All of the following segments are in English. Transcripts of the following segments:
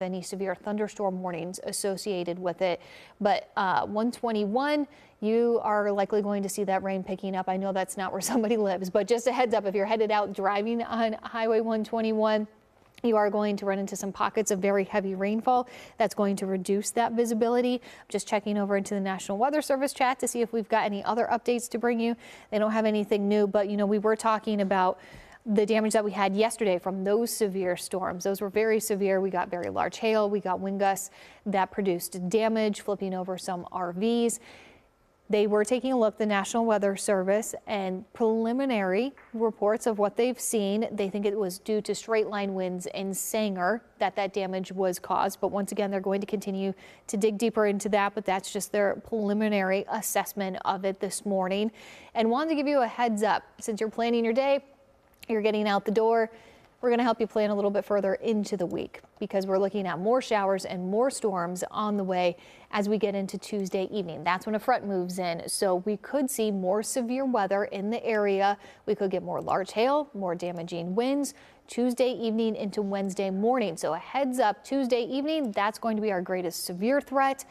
any severe thunderstorm warnings associated with it. But 121, you are likely going to see that rain picking up. I know that's not where somebody lives, but just a heads up, if you're headed out driving on Highway 121, you are going to run into some pockets of very heavy rainfall. That's going to reduce that visibility. Just checking over into the National Weather Service chat to see if we've got any other updates to bring you. They don't have anything new, but you know, we were talking about the damage that we had yesterday from those severe storms. Those were very severe. We got very large hail. We got wind gusts that produced damage, flipping over some RVs. They were taking a look, the National Weather Service, and preliminary reports of what they've seen. They think it was due to straight line winds and Sanger that damage was caused. But once again, they're going to continue to dig deeper into that. But that's just their preliminary assessment of it this morning. And wanted to give you a heads up, since you're planning your day, you're getting out the door, we're going to help you plan a little bit further into the week because we're looking at more showers and more storms on the way as we get into Tuesday evening. That's when a front moves in. So we could see more severe weather in the area. We could get more large hail, more damaging winds Tuesday evening into Wednesday morning. So a heads up, Tuesday evening, that's going to be our greatest severe threat.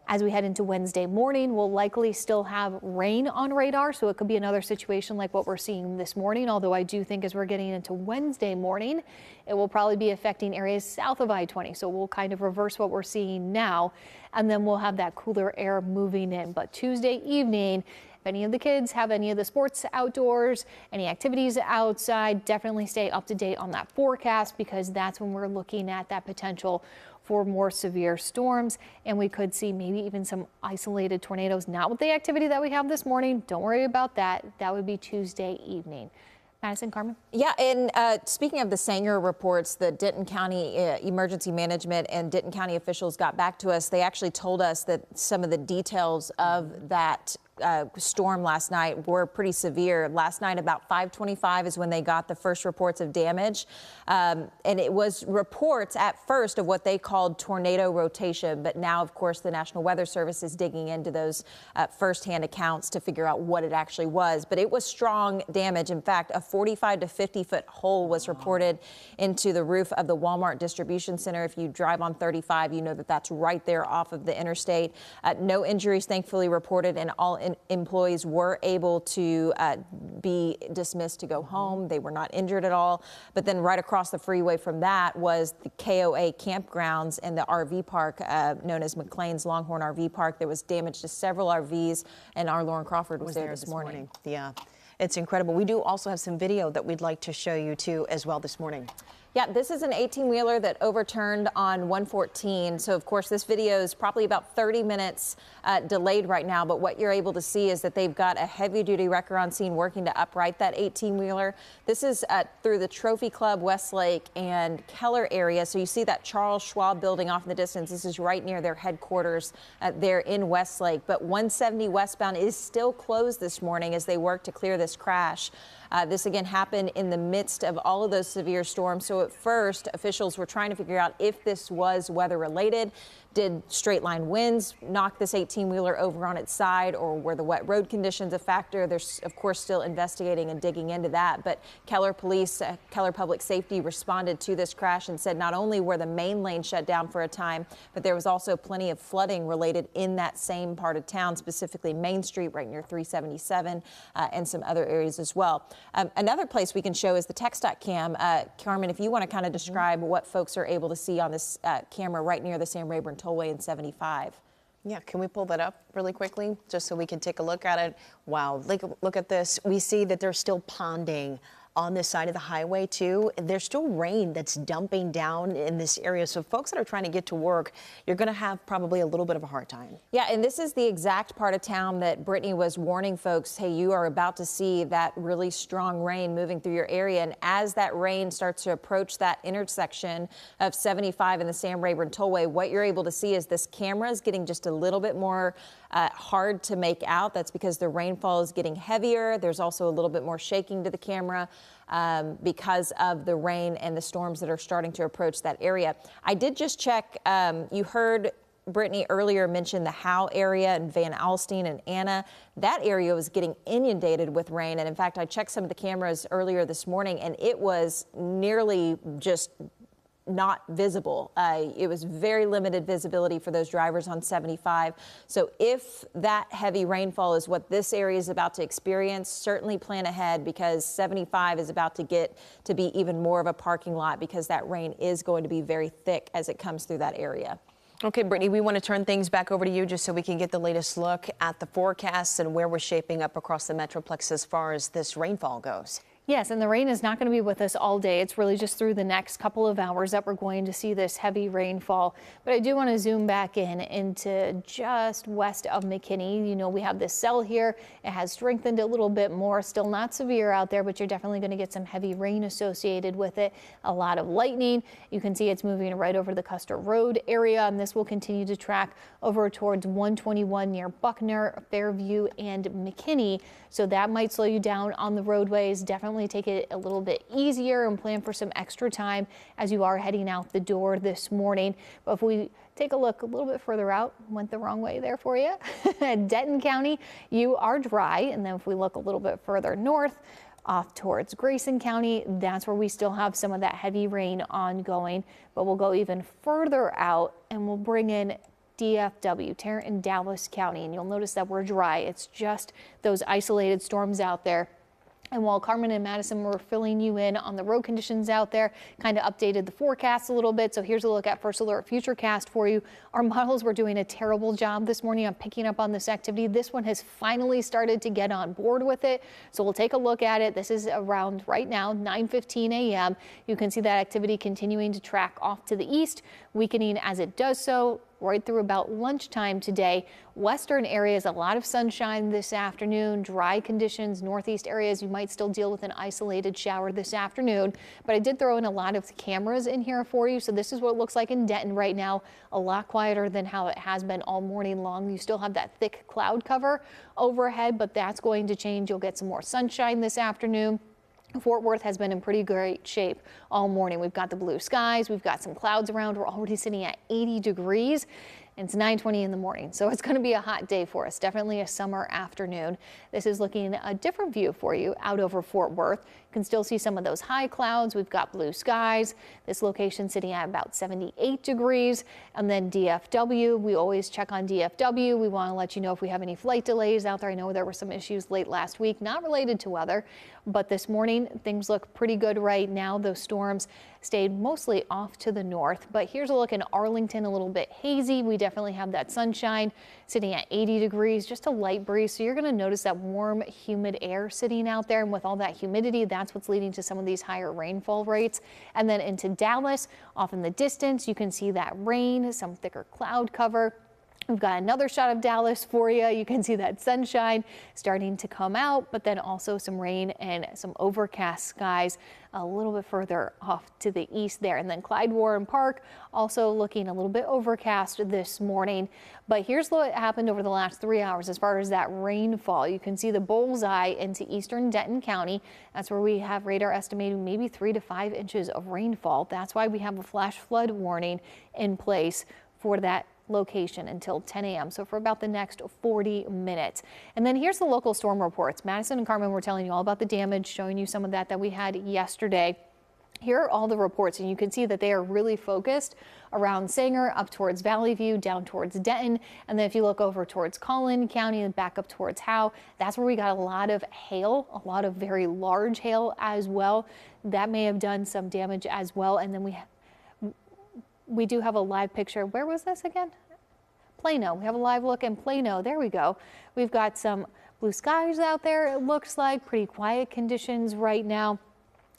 As we head into Wednesday morning, we'll likely still have rain on radar, so it could be another situation like what we're seeing this morning, although I do think as we're getting into Wednesday morning, it will probably be affecting areas south of I-20, so we'll kind of reverse what we're seeing now, and then we'll have that cooler air moving in. But Tuesday evening, if any of the kids have any of the sports outdoors, any activities outside, definitely stay up to date on that forecast because that's when we're looking at that potential for more severe storms, and we could see maybe even some isolated tornadoes. Not with the activity that we have this morning. Don't worry about that. That would be Tuesday evening. Madison, Carmen? Yeah, and speaking of the Sanger reports, the Denton County Emergency Management and Denton County officials got back to us. They actually told us that some of the details of that storm last night were pretty severe. Last night about 5:25 is when they got the first reports of damage. And it was reports at first of what they called tornado rotation. But now, of course, the National Weather Service is digging into those firsthand accounts to figure out what it actually was. But it was strong damage. In fact, a 45 to 50 foot hole was reported into the roof of the Walmart distribution center. If you drive on 35, you know that that's right there off of the interstate. No injuries, thankfully, reported, and all employees were able to be dismissed to go home. They were not injured at all. But then right across the freeway from that was the KOA campgrounds and the RV park known as McLean's Longhorn RV Park. There was damage to several RVs, and our Lauren Crawford was there this morning. Yeah, it's incredible. We do also have some video that we'd like to show you too as well this morning. Yeah, this is an 18-wheeler that overturned on 114. So, of course, this video is probably about 30 minutes delayed right now. But what you're able to see is that they've got a heavy-duty wrecker on scene working to upright that 18-wheeler. This is through the Trophy Club, Westlake, and Keller area. So you see that Charles Schwab building off in the distance. This is right near their headquarters there in Westlake. But 170 westbound is still closed this morning as they work to clear this crash. This again happened in the midst of all of those severe storms. So at first, officials were trying to figure out if this was weather related. Did straight line winds knock this 18-wheeler over on its side, or were the wet road conditions a factor? There's, of course, still investigating and digging into that. But Keller Police, Keller Public Safety responded to this crash and said not only were the main lane shut down for a time, but there was also plenty of flooding related in that same part of town, specifically Main Street right near 377 and some other areas as well. Another place we can show is the text.cam. Carmen, if you want to kind of describe what folks are able to see on this camera right near the Sam Rayburn Tollway in 75. Yeah, can we pull that up really quickly just so we can take a look at it? Wow, look at this. We see that there's still ponding on this side of the highway too. There's still rain that's dumping down in this area. So folks that are trying to get to work, you're going to have probably a little bit of a hard time. Yeah, and this is the exact part of town that Brittany was warning folks, hey, you are about to see that really strong rain moving through your area. And as that rain starts to approach that intersection of 75 and the Sam Rayburn Tollway, what you're able to see is this camera is getting just a little bit more hard to make out. That's because the rainfall is getting heavier. There's also a little bit more shaking to the camera because of the rain and the storms that are starting to approach that area. I did just check. You heard Brittany earlier mention the Howe area and Van Alstyne and Anna. That area was getting inundated with rain. And in fact, I checked some of the cameras earlier this morning and it was nearly just not visible. It was very limited visibility for those drivers on 75. So if that heavy rainfall is what this area is about to experience, certainly plan ahead, because 75 is about to get to be even more of a parking lot, because that rain is going to be very thick as it comes through that area. Okay, Brittany, we want to turn things back over to you just so we can get the latest look at the forecasts and where we're shaping up across the Metroplex as far as this rainfall goes. Yes, and the rain is not going to be with us all day. It's really just through the next couple of hours that we're going to see this heavy rainfall. But I do want to zoom back into just west of McKinney. You know, we have this cell here. It has strengthened a little bit more. Still not severe out there, but you're definitely going to get some heavy rain associated with it. A lot of lightning. You can see it's moving right over the Custer Road area, and this will continue to track over towards 121 near Buckner, Fairview, and McKinney. So that might slow you down on the roadways. Definitely take it a little bit easier and plan for some extra time as you are heading out the door this morning. But if we take a look a little bit further out, went the wrong way there for you. Denton County, you are dry. And then if we look a little bit further north, off towards Grayson County, that's where we still have some of that heavy rain ongoing. But we'll go even further out and we'll bring in DFW, Tarrant and Dallas County, and you'll notice that we're dry. It's just those isolated storms out there. And while Carmen and Madison were filling you in on the road conditions out there, kind of updated the forecast a little bit. So here's a look at First Alert Futurecast for you. Our models were doing a terrible job this morning on picking up on this activity. This one has finally started to get on board with it. So we'll take a look at it. This is around right now, 9:15 a.m. You can see that activity continuing to track off to the east, weakening as it does so right through about lunchtime today. Western areas, a lot of sunshine this afternoon, dry conditions. Northeast areas, you might still deal with an isolated shower this afternoon. But I did throw in a lot of cameras in here for you. So this is what it looks like in Denton right now. A lot quieter than how it has been all morning long. You still have that thick cloud cover overhead, but that's going to change. You'll get some more sunshine this afternoon. Fort Worth has been in pretty great shape all morning. We've got the blue skies. We've got some clouds around. We're already sitting at 80 degrees. And it's 9:20 in the morning, so it's going to be a hot day for us. Definitely a summer afternoon. This is looking a different view for you out over Fort Worth. You can still see some of those high clouds. We've got blue skies. This location sitting at about 78 degrees. And then DFW, we always check on DFW. We want to let you know if we have any flight delays out there. I know there were some issues late last week, not related to weather, but this morning things look pretty good right now. Those storms stayed mostly off to the north, but here's a look in Arlington, a little bit hazy. We definitely have that sunshine sitting at 80 degrees, just a light breeze. So you're going to notice that warm, humid air sitting out there. And with all that humidity, that's what's leading to some of these higher rainfall rates. And then into Dallas, off in the distance, you can see that rain, some thicker cloud cover. We've got another shot of Dallas for you. You can see that sunshine starting to come out, but then also some rain and some overcast skies a little bit further off to the east there. And then Clyde Warren Park also looking a little bit overcast this morning. But here's what happened over the last 3 hours as far as that rainfall. You can see the bullseye into eastern Denton County. That's where we have radar estimating maybe 3 to 5 inches of rainfall. That's why we have a flash flood warning in place for that location until 10 a.m. So for about the next 40 minutes. And then here's the local storm reports. Madison and Carmen were telling you all about the damage, showing you some of that we had yesterday. Here are all the reports, and you can see that they are really focused around Sanger, up towards Valley View, down towards Denton. And then if you look over towards Collin County and back up towards Howe, that's where we got a lot of hail, a lot of very large hail as well. That may have done some damage as well. And then we do have a live picture. Where was this again? Plano. We have a live look in Plano. There we go. We've got some blue skies out there. It looks like pretty quiet conditions right now.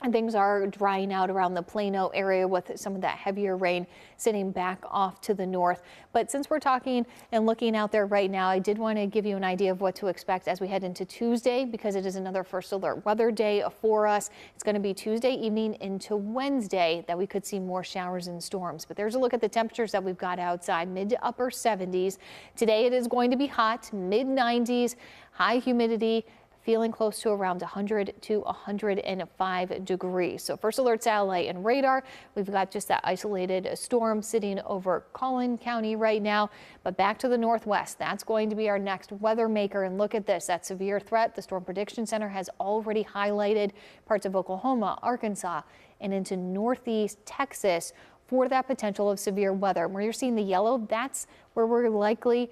And things are drying out around the Plano area with some of that heavier rain sitting back off to the north. But since we're talking and looking out there right now, I did want to give you an idea of what to expect as we head into Tuesday, because it is another First Alert weather day for us. It's going to be Tuesday evening into Wednesday that we could see more showers and storms. But there's a look at the temperatures that we've got outside, mid to upper 70s. Today it is going to be hot, mid 90s, high humidity, feeling close to around 100 to 105 degrees. So First Alert satellite and radar, we've got just that isolated storm sitting over Collin County right now. But back to the northwest, that's going to be our next weather maker. And look at this, that severe threat the Storm Prediction Center has already highlighted parts of Oklahoma, Arkansas, and into northeast Texas for that potential of severe weather. Where you're seeing the yellow, that's where we're likely,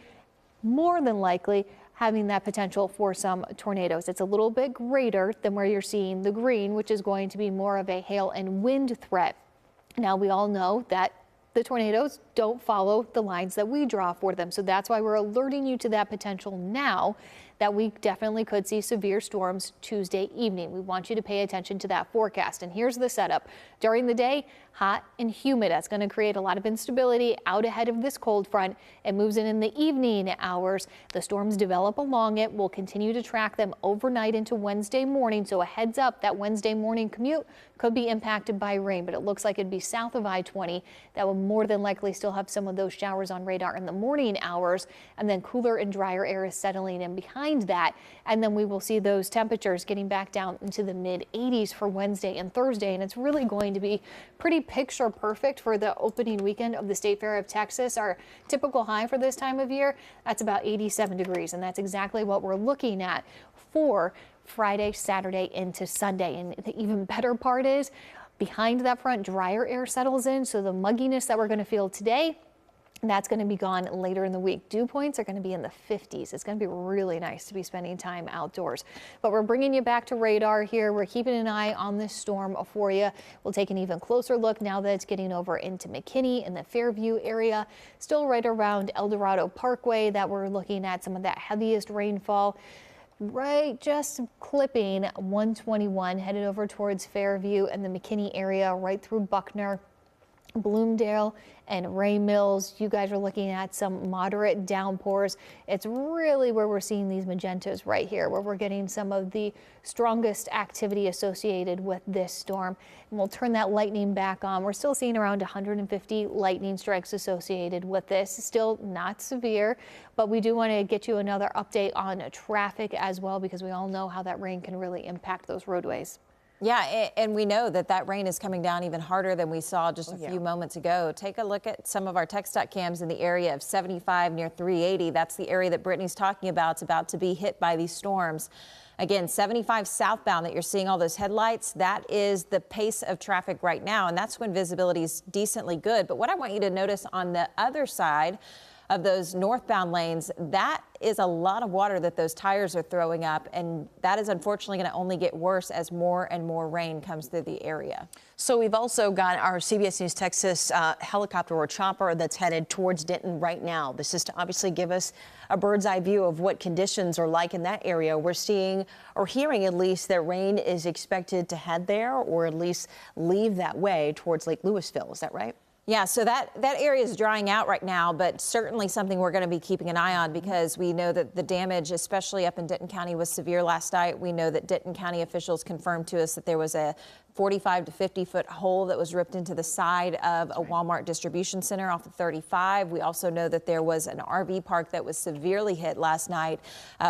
more than likely, having that potential for some tornadoes. It's a little bit greater than where you're seeing the green, which is going to be more of a hail and wind threat. Now, we all know that the tornadoes don't follow the lines that we draw for them. So that's why we're alerting you to that potential now, that we definitely could see severe storms Tuesday evening. We want you to pay attention to that forecast. And here's the setup. During the day, hot and humid. That's going to create a lot of instability out ahead of this cold front. It moves in the evening hours. The storms develop along it. We'll continue to track them overnight into Wednesday morning. So a heads up, that Wednesday morning commute could be impacted by rain, but it looks like it'd be south of I-20. That will more than likely still have some of those showers on radar in the morning hours, and then cooler and drier air is settling in behind that. And then we will see those temperatures getting back down into the mid 80s for Wednesday and Thursday. And it's really going to be pretty picture perfect for the opening weekend of the State Fair of Texas. Our typical high for this time of year, that's about 87 degrees. And that's exactly what we're looking at for Friday, Saturday into Sunday. And the even better part is behind that front, drier air settles in. So the mugginess that we're going to feel today, that's going to be gone later in the week. Dew points are going to be in the 50s. It's going to be really nice to be spending time outdoors. But we're bringing you back to radar here. We're keeping an eye on this storm for you. We'll take an even closer look now that it's getting over into McKinney in the Fairview area. Still right around El Dorado Parkway that we're looking at some of that heaviest rainfall. Right, just clipping 121 headed over towards Fairview and the McKinney area, right through Buckner, Bloomdale and Ray Mills. You guys are looking at some moderate downpours. It's really where we're seeing these magentas right here, where we're getting some of the strongest activity associated with this storm. And we'll turn that lightning back on. We're still seeing around 150 lightning strikes associated with this. Still not severe, but we do want to get you another update on traffic as well, because we all know how that rain can really impact those roadways. Yeah, and we know that that rain is coming down even harder than we saw just a few moments ago. Take a look at some of our TxDOT cams in the area of 75 near 380. That's the area that Brittany's talking about. It's about to be hit by these storms. Again, 75 southbound that you're seeing all those headlights, that is the pace of traffic right now, and that's when visibility is decently good. But what I want you to notice on the other side of those northbound lanes, that is a lot of water that those tires are throwing up, and that is unfortunately going to only get worse as more and more rain comes through the area. So we've also got our CBS News Texas helicopter or chopper that's headed towards Denton right now. This is to obviously give us a bird's eye view of what conditions are like in that area. We're seeing or hearing at least that rain is expected to head there, or at least leave that way towards Lake Lewisville. Is that right? Yeah, so that area is drying out right now, but certainly something we're going to be keeping an eye on, because we know that the damage, especially up in Denton County, was severe last night. We know that Denton County officials confirmed to us that there was a 45 to 50 foot hole that was ripped into the side of a Walmart distribution center off of 35. We also know that there was an RV park that was severely hit last night,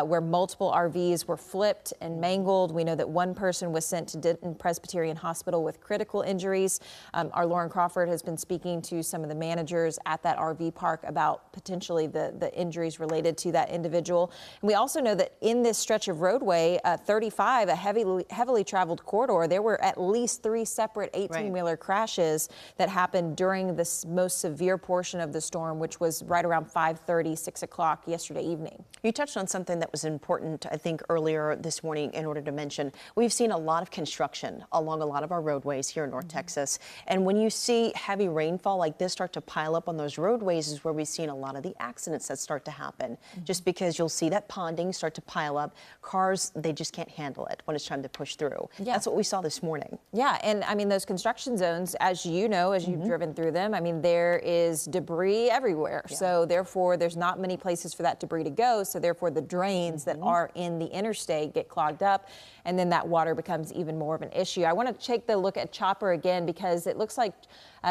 where multiple RVs were flipped and mangled. We know that one person was sent to Denton Presbyterian Hospital with critical injuries. Our Lauren Crawford has been speaking to some of the managers at that RV park about potentially the injuries related to that individual. And we also know that in this stretch of roadway, 35, a heavily traveled corridor, there were at least 3 separate 18-wheeler crashes that happened during this most severe portion of the storm, which was right around 5:30, 6 o'clock yesterday evening. You touched on something that was important, I think, earlier this morning in order to mention. We've seen a lot of construction along a lot of our roadways here in North Texas. And when you see heavy rainfall like this start to pile up on those roadways is where we've seen a lot of the accidents that start to happen. Just because you'll see that ponding start to pile up. Cars, they just can't handle it when it's time to push through. Yeah. That's what we saw this morning. Yeah, and I mean, those construction zones, as you know, as you've driven through them, I mean, there is debris everywhere. Yeah. So therefore, there's not many places for that debris to go. So therefore, the drains that are in the interstate get clogged up, and then that water becomes even more of an issue. I want to take the look at Chopper again, because it looks like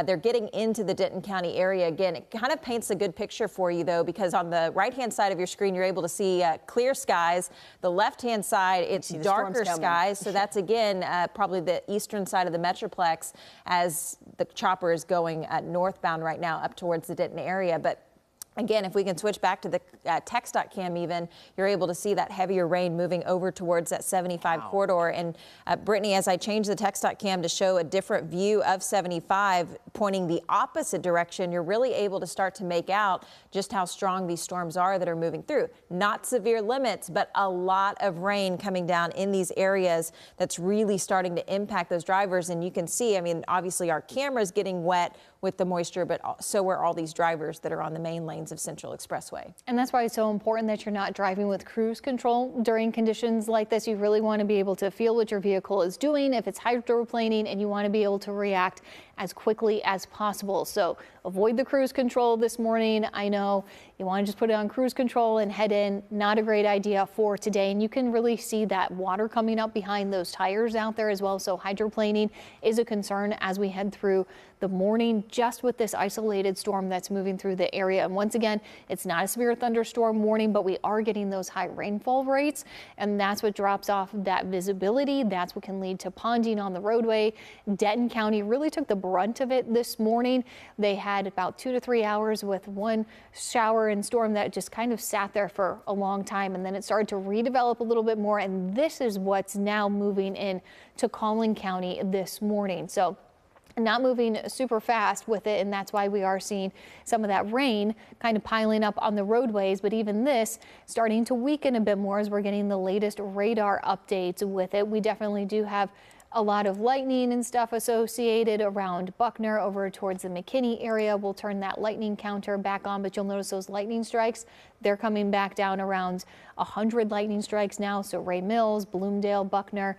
they're getting into the Denton County area again. It kind of paints a good picture for you, though, because on the right-hand side of your screen, you're able to see clear skies. The left-hand side, it's darker skies. So that's, again, probably the eastern side of the Metroplex as the chopper is going northbound right now up towards the Denton area. But Again, if we can switch back to the text.cam even, you're able to see that heavier rain moving over towards that 75 corridor. And Brittany, as I change the text.cam to show a different view of 75 pointing the opposite direction, you're really able to start to make out just how strong these storms are that are moving through. Not severe limits, but a lot of rain coming down in these areas that's really starting to impact those drivers. And you can see, I mean, obviously our camera's getting wet with the moisture, but so are all these drivers that are on the main lanes of Central Expressway. And that's why it's so important that you're not driving with cruise control during conditions like this. You really want to be able to feel what your vehicle is doing if it's hydroplaning, and you want to be able to react as quickly as possible. So avoid the cruise control this morning. I know you want to just put it on cruise control and head in. Not a great idea for today. And you can really see that water coming up behind those tires out there as well. So hydroplaning is a concern as we head through the morning, just with this isolated storm that's moving through the area. And once again, it's not a severe thunderstorm warning, but we are getting those high rainfall rates, and that's what drops off that visibility. That's what can lead to ponding on the roadway. Denton County really took the brunt of it this morning. They had about 2 to 3 hours with one shower and storm that just kind of sat there for a long time, and then it started to redevelop a little bit more, and this is what's now moving in to Collin County this morning. So not moving super fast with it, and that's why we are seeing some of that rain kind of piling up on the roadways. But even this starting to weaken a bit more as we're getting the latest radar updates with it. We definitely do have a lot of lightning and stuff associated around Buckner over towards the McKinney area. We'll turn that lightning counter back on, but you'll notice those lightning strikes, they're coming back down around 100 lightning strikes now. So Ray Mills, Bloomdale, Buckner,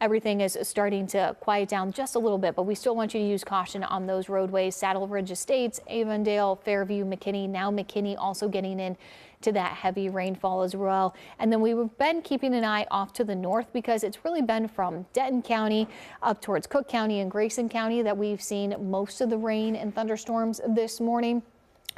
everything is starting to quiet down just a little bit, but we still want you to use caution on those roadways. Saddle Ridge Estates, Avondale, Fairview, McKinney. Now McKinney also getting in to that heavy rainfall as well. And then we've been keeping an eye off to the north because it's really been from Denton County up towards Cook County and Grayson County that we've seen most of the rain and thunderstorms this morning.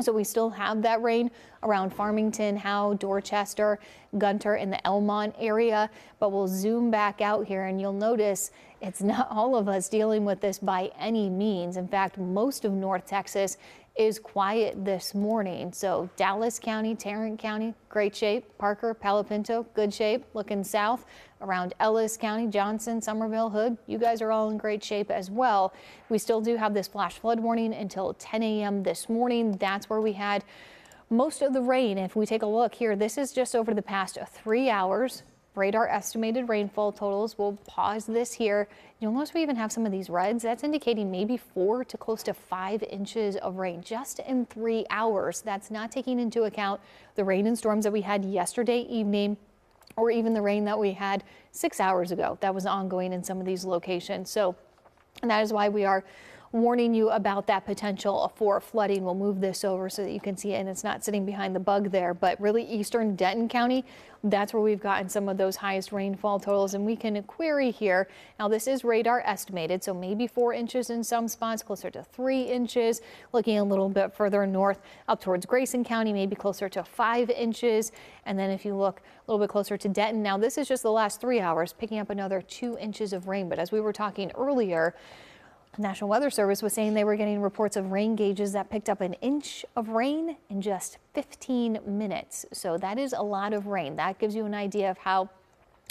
So we still have that rain around Farmington, Howe, Dorchester, Gunter, and the Elmont area. But we'll zoom back out here and you'll notice it's not all of us dealing with this by any means. In fact, most of North Texas is quiet this morning. So Dallas County, Tarrant County, great shape. Parker, Palo Pinto, good shape. Looking south around Ellis County, Johnson, Somerville, Hood, you guys are all in great shape as well. We still do have this flash flood warning until 10 a.m. this morning. That's where we had most of the rain. If we take a look here, this is just over the past 3 hours. Radar estimated rainfall totals. We'll pause this here. You'll notice we even have some of these reds. That's indicating maybe 4 to close to 5 inches of rain just in 3 hours. That's not taking into account the rain and storms that we had yesterday evening, or even the rain that we had 6 hours ago that was ongoing in some of these locations. So, and that is why we are warning you about that potential for flooding. We'll move this over so that you can see it and it's not sitting behind the bug there, but really eastern Denton County, that's where we've gotten some of those highest rainfall totals, and we can query here. Now this is radar estimated, so maybe 4 inches in some spots, closer to 3 inches. Looking a little bit further north up towards Grayson County, maybe closer to 5 inches. And then if you look a little bit closer to Denton, now this is just the last 3 hours, picking up another 2 inches of rain. But as we were talking earlier, National Weather Service was saying they were getting reports of rain gauges that picked up an inch of rain in just 15 minutes. So that is a lot of rain. That gives you an idea of how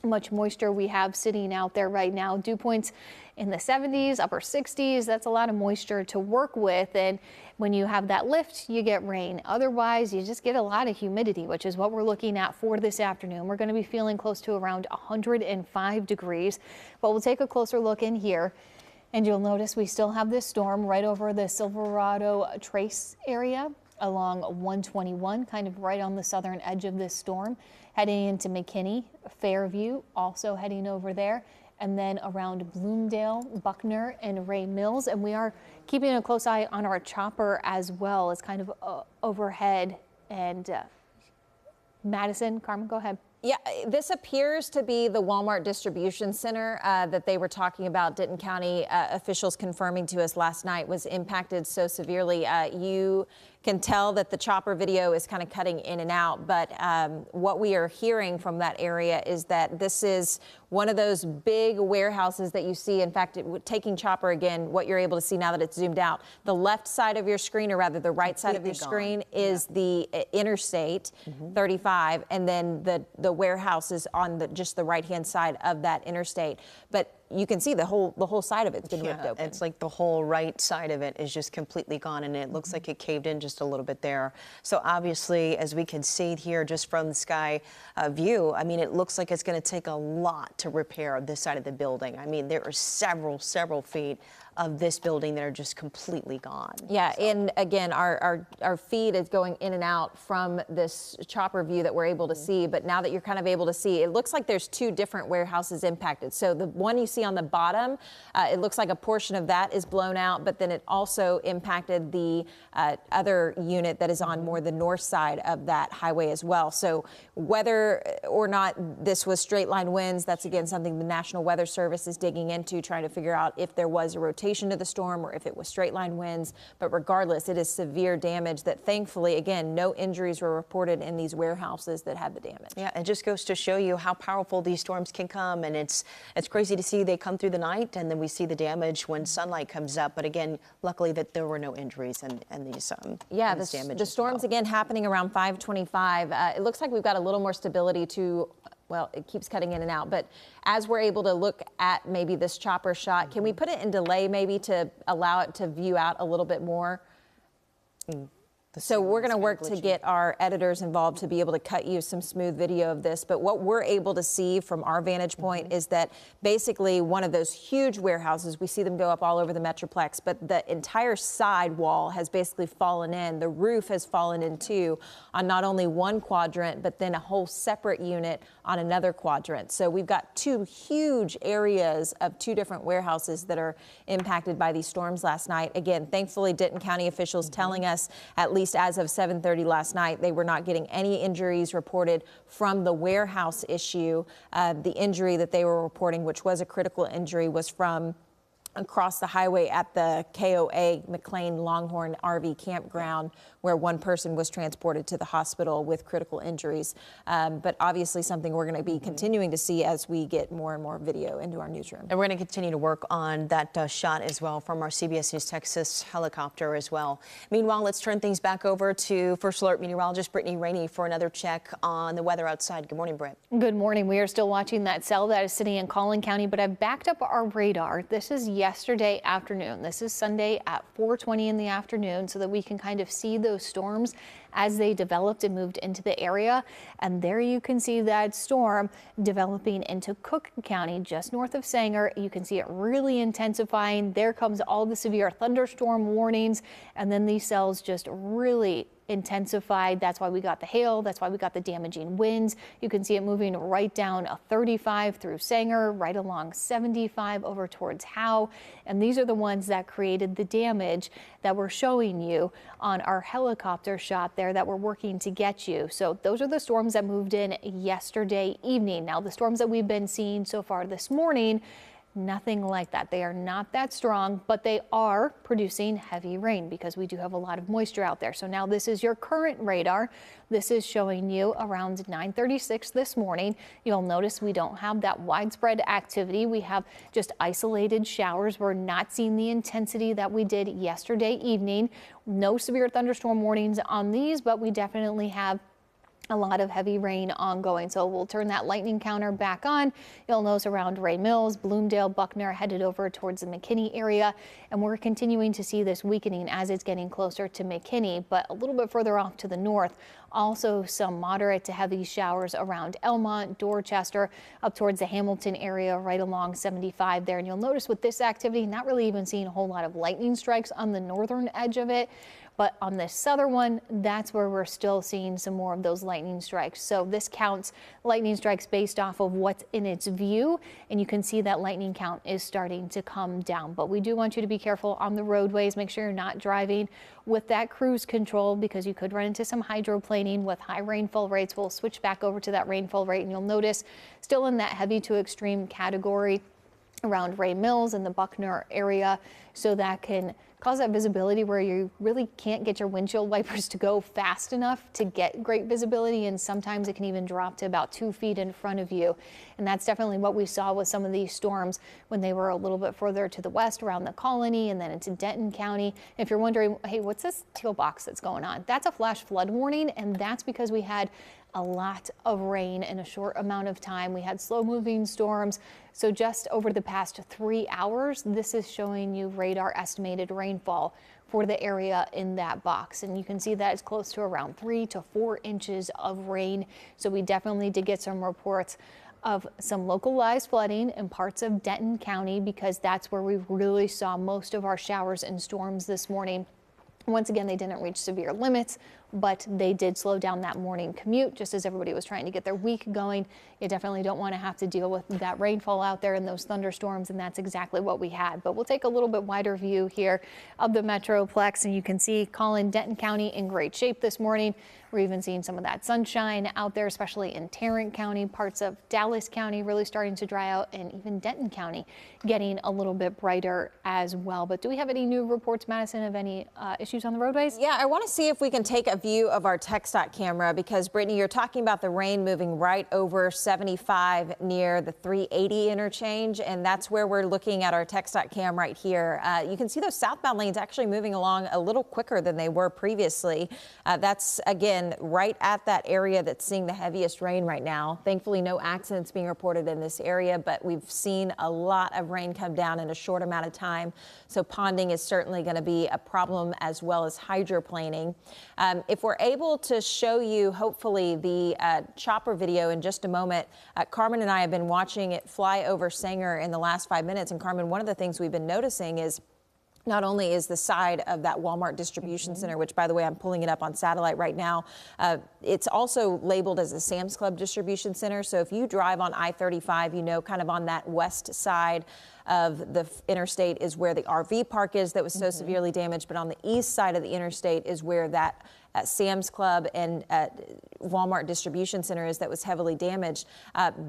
much moisture we have sitting out there right now. Dew points in the 70s, upper 60s. That's a lot of moisture to work with. And when you have that lift, you get rain. Otherwise, you just get a lot of humidity, which is what we're looking at for this afternoon. We're going to be feeling close to around 105 degrees, but we'll take a closer look in here. And you'll notice we still have this storm right over the Silverado Trace area along 121, kind of right on the southern edge of this storm, heading into McKinney, Fairview, also heading over there, and then around Bloomdale, Buckner, and Ray Mills. And we are keeping a close eye on our chopper as well. It's kind of overhead. And Madison, Carmen, go ahead. Yeah, this appears to be the Walmart distribution center that they were talking about. Denton County officials confirming to us last night was impacted so severely. You can tell that the chopper video is kind of cutting in and out. But what we are hearing from that area is that this is one of those big warehouses that you see. In fact, taking chopper again, what you're able to see now that it's zoomed out, the left side of your screen, or rather the right side of your screen, is the interstate 35, and then the warehouse is on just the right-hand side of that interstate. But you can see the whole side of it's been ripped open. It's like the whole right side of it is just completely gone, and it looks like it caved in just a little bit there. So obviously, as we can see here just from the sky view, I mean, it looks like it's going to take a lot to repair this side of the building. I mean, there are several feet of this building that are just completely gone. Yeah, and again, our feed is going in and out from this chopper view that we're able to see, but now that you're kind of able to see, it looks like there's two different warehouses impacted. So the one you see on the bottom, it looks like a portion of that is blown out, but then it also impacted the other unit that is on more the north side of that highway as well. So whether or not this was straight line winds, that's again something the National Weather Service is digging into, trying to figure out if there was a rotation to the storm or if it was straight line winds. But regardless, it is severe damage that thankfully, again, no injuries were reported in these warehouses that had the damage. Yeah, it just goes to show you how powerful these storms can come, and it's crazy to see they come through the night and then we see the damage when sunlight comes up. But again, luckily that there were no injuries and these yeah, this damage the storms again happening around 5:25. It looks like we've got a little more stability to. Well, it keeps cutting in and out, but as we're able to look at maybe this chopper shot, can we put it in delay maybe to allow it to view out a little bit more? So we're going to work to get our editors involved to be able to cut you some smooth video of this. But what we're able to see from our vantage point is that basically one of those huge warehouses, we see them go up all over the Metroplex, but the entire side wall has basically fallen in. The roof has fallen in too on not only one quadrant, but then a whole separate unit on another quadrant. So we've got two huge areas of two different warehouses that are impacted by these storms last night. Again, thankfully, Denton County officials telling us at least as of 7:30 last night, they were not getting any injuries reported from the warehouse issue. The injury that they were reporting, which was a critical injury, was from across the highway at the KOA McLean Longhorn RV campground, where one person was transported to the hospital with critical injuries. But obviously something we're going to be continuing to see as we get more and more video into our newsroom. And we're going to continue to work on that shot as well from our CBS News Texas helicopter as well. Meanwhile, let's turn things back over to First Alert meteorologist Brittany Rainey for another check on the weather outside. Good morning, Britt. Good morning. We are still watching that cell that is sitting in Collin County, but I've backed up our radar. This is yesterday afternoon. This is Sunday at 4:20 in the afternoon, so that we can kind of see those storms as they developed and moved into the area. And there you can see that storm developing into Cook County, just north of Sanger. You can see it really intensifying. There comes all the severe thunderstorm warnings, and then these cells just really intensified. That's why we got the hail. That's why we got the damaging winds. You can see it moving right down a 35 through Sanger, right along 75 over towards Howe. And these are the ones that created the damage that we're showing you on our helicopter shot there that we're working to get you. So those are the storms that moved in yesterday evening. Now, the storms that we've been seeing so far this morning, nothing like that. They are not that strong, but they are producing heavy rain because we do have a lot of moisture out there. So now this is your current radar. This is showing you around 9:36 this morning. You'll notice we don't have that widespread activity. We have just isolated showers. We're not seeing the intensity that we did yesterday evening. No severe thunderstorm warnings on these, but we definitely have a lot of heavy rain ongoing. So we'll turn that lightning counter back on. You'll notice around Ray Mills, Bloomdale, Buckner, headed over towards the McKinney area. And we're continuing to see this weakening as it's getting closer to McKinney, but a little bit further off to the north. Also some moderate to heavy showers around Elmont, Dorchester, up towards the Hamilton area, right along 75 there. And you'll notice with this activity, not really even seeing a whole lot of lightning strikes on the northern edge of it. But on this southern one, that's where we're still seeing some more of those lightning strikes. So this counts lightning strikes based off of what's in its view. And you can see that lightning count is starting to come down. But we do want you to be careful on the roadways. Make sure you're not driving with that cruise control because you could run into some hydroplaning with high rainfall rates. We'll switch back over to that rainfall rate and you'll notice still in that heavy to extreme category around Ray Mills and the Buckner area. So that can cause that visibility where you really can't get your windshield wipers to go fast enough to get great visibility, and sometimes it can even drop to about 2 feet in front of you. And that's definitely what we saw with some of these storms when they were a little bit further to the west around the Colony and then into Denton County. If you're wondering, hey, what's this teal box that's going on? That's a flash flood warning, and that's because we had a lot of rain in a short amount of time. We had slow moving storms. So just over the past 3 hours, this is showing you radar estimated rainfall for the area in that box. And you can see that it's close to around 3 to 4 inches of rain. So we definitely did get some reports of some localized flooding in parts of Denton County, because that's where we really saw most of our showers and storms this morning. Once again, they didn't reach severe limits, but they did slow down that morning commute just as everybody was trying to get their week going. You definitely don't want to have to deal with that rainfall out there and those thunderstorms, and that's exactly what we had. But we'll take a little bit wider view here of the Metroplex, and you can see Collin, Denton County in great shape this morning. We're even seeing some of that sunshine out there, especially in Tarrant County, parts of Dallas County really starting to dry out, and even Denton County getting a little bit brighter as well. But do we have any new reports, Madison, of any issues on the roadways? Yeah, I want to see if we can take a view of our TxDOT camera, because Brittany, you're talking about the rain moving right over 75 near the 380 interchange, and that's where we're looking at our TxDOT cam right here. You can see those southbound lanes actually moving along a little quicker than they were previously. That's again right at that area that's seeing the heaviest rain right now. Thankfully, no accidents being reported in this area, but we've seen a lot of rain come down in a short amount of time. So ponding is certainly going to be a problem, as well as hydroplaning. If we're able to show you, hopefully, the chopper video in just a moment, Carmen and I have been watching it fly over Sanger in the last 5 minutes. And Carmen, one of the things we've been noticing is not only is the side of that Walmart distribution center, which, by the way, I'm pulling it up on satellite right now, it's also labeled as a Sam's Club distribution center. So if you drive on I-35, you know, kind of on that west side of the interstate is where the RV park is that was so severely damaged. But on the east side of the interstate is where that Sam's Club and Walmart distribution center is that was heavily damaged.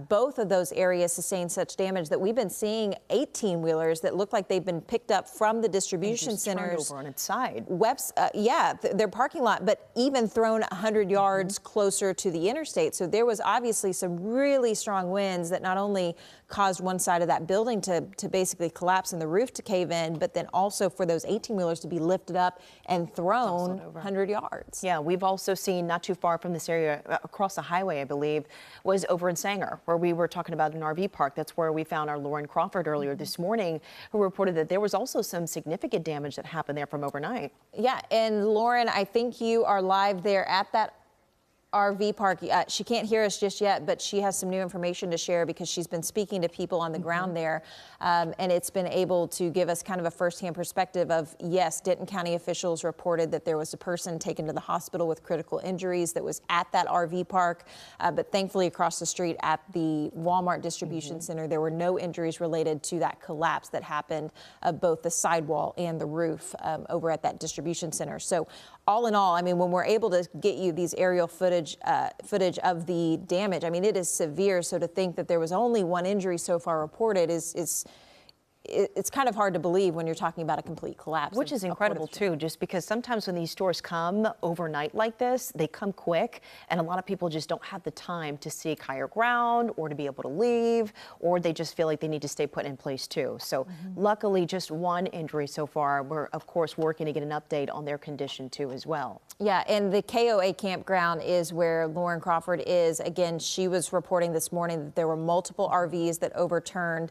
Both of those areas sustained such damage that we've been seeing 18-wheelers that look like they've been picked up from the distribution centers over on its side. Their parking lot, but even thrown 100 yards closer to the interstate. So there was obviously some really strong winds that not only caused one side of that building to basically collapse and the roof to cave in, but then also for those 18-wheelers to be lifted up and thrown 100 yards. Yeah, we've also seen not too far from this area, across the highway, I believe, was over in Sanger, where we were talking about an RV park. That's where we found our Lauren Crawford earlier this morning, who reported that there was also some significant damage that happened there from overnight. Yeah, and Lauren, I think you are live there at that RV park. She can't hear us just yet, but she has some new information to share because she's been speaking to people on the ground there, and it's been able to give us kind of a firsthand perspective of, yes, Denton County officials reported that there was a person taken to the hospital with critical injuries that was at that RV park, but thankfully across the street at the Walmart distribution center, there were no injuries related to that collapse that happened of both the sidewall and the roof over at that distribution center. So all in all, I mean, when we're able to get you these aerial footage of the damage, I mean, it is severe. So to think that there was only one injury so far reported it's kind of hard to believe when you're talking about a complete collapse. Which is incredible, too, just because sometimes when these storms come overnight like this, they come quick, and a lot of people just don't have the time to seek higher ground or to be able to leave, or they just feel like they need to stay put in place, too. So luckily, just one injury so far. We're, of course, working to get an update on their condition, too, as well. Yeah, and the KOA campground is where Lauren Crawford is. Again, she was reporting this morning that there were multiple RVs that overturned.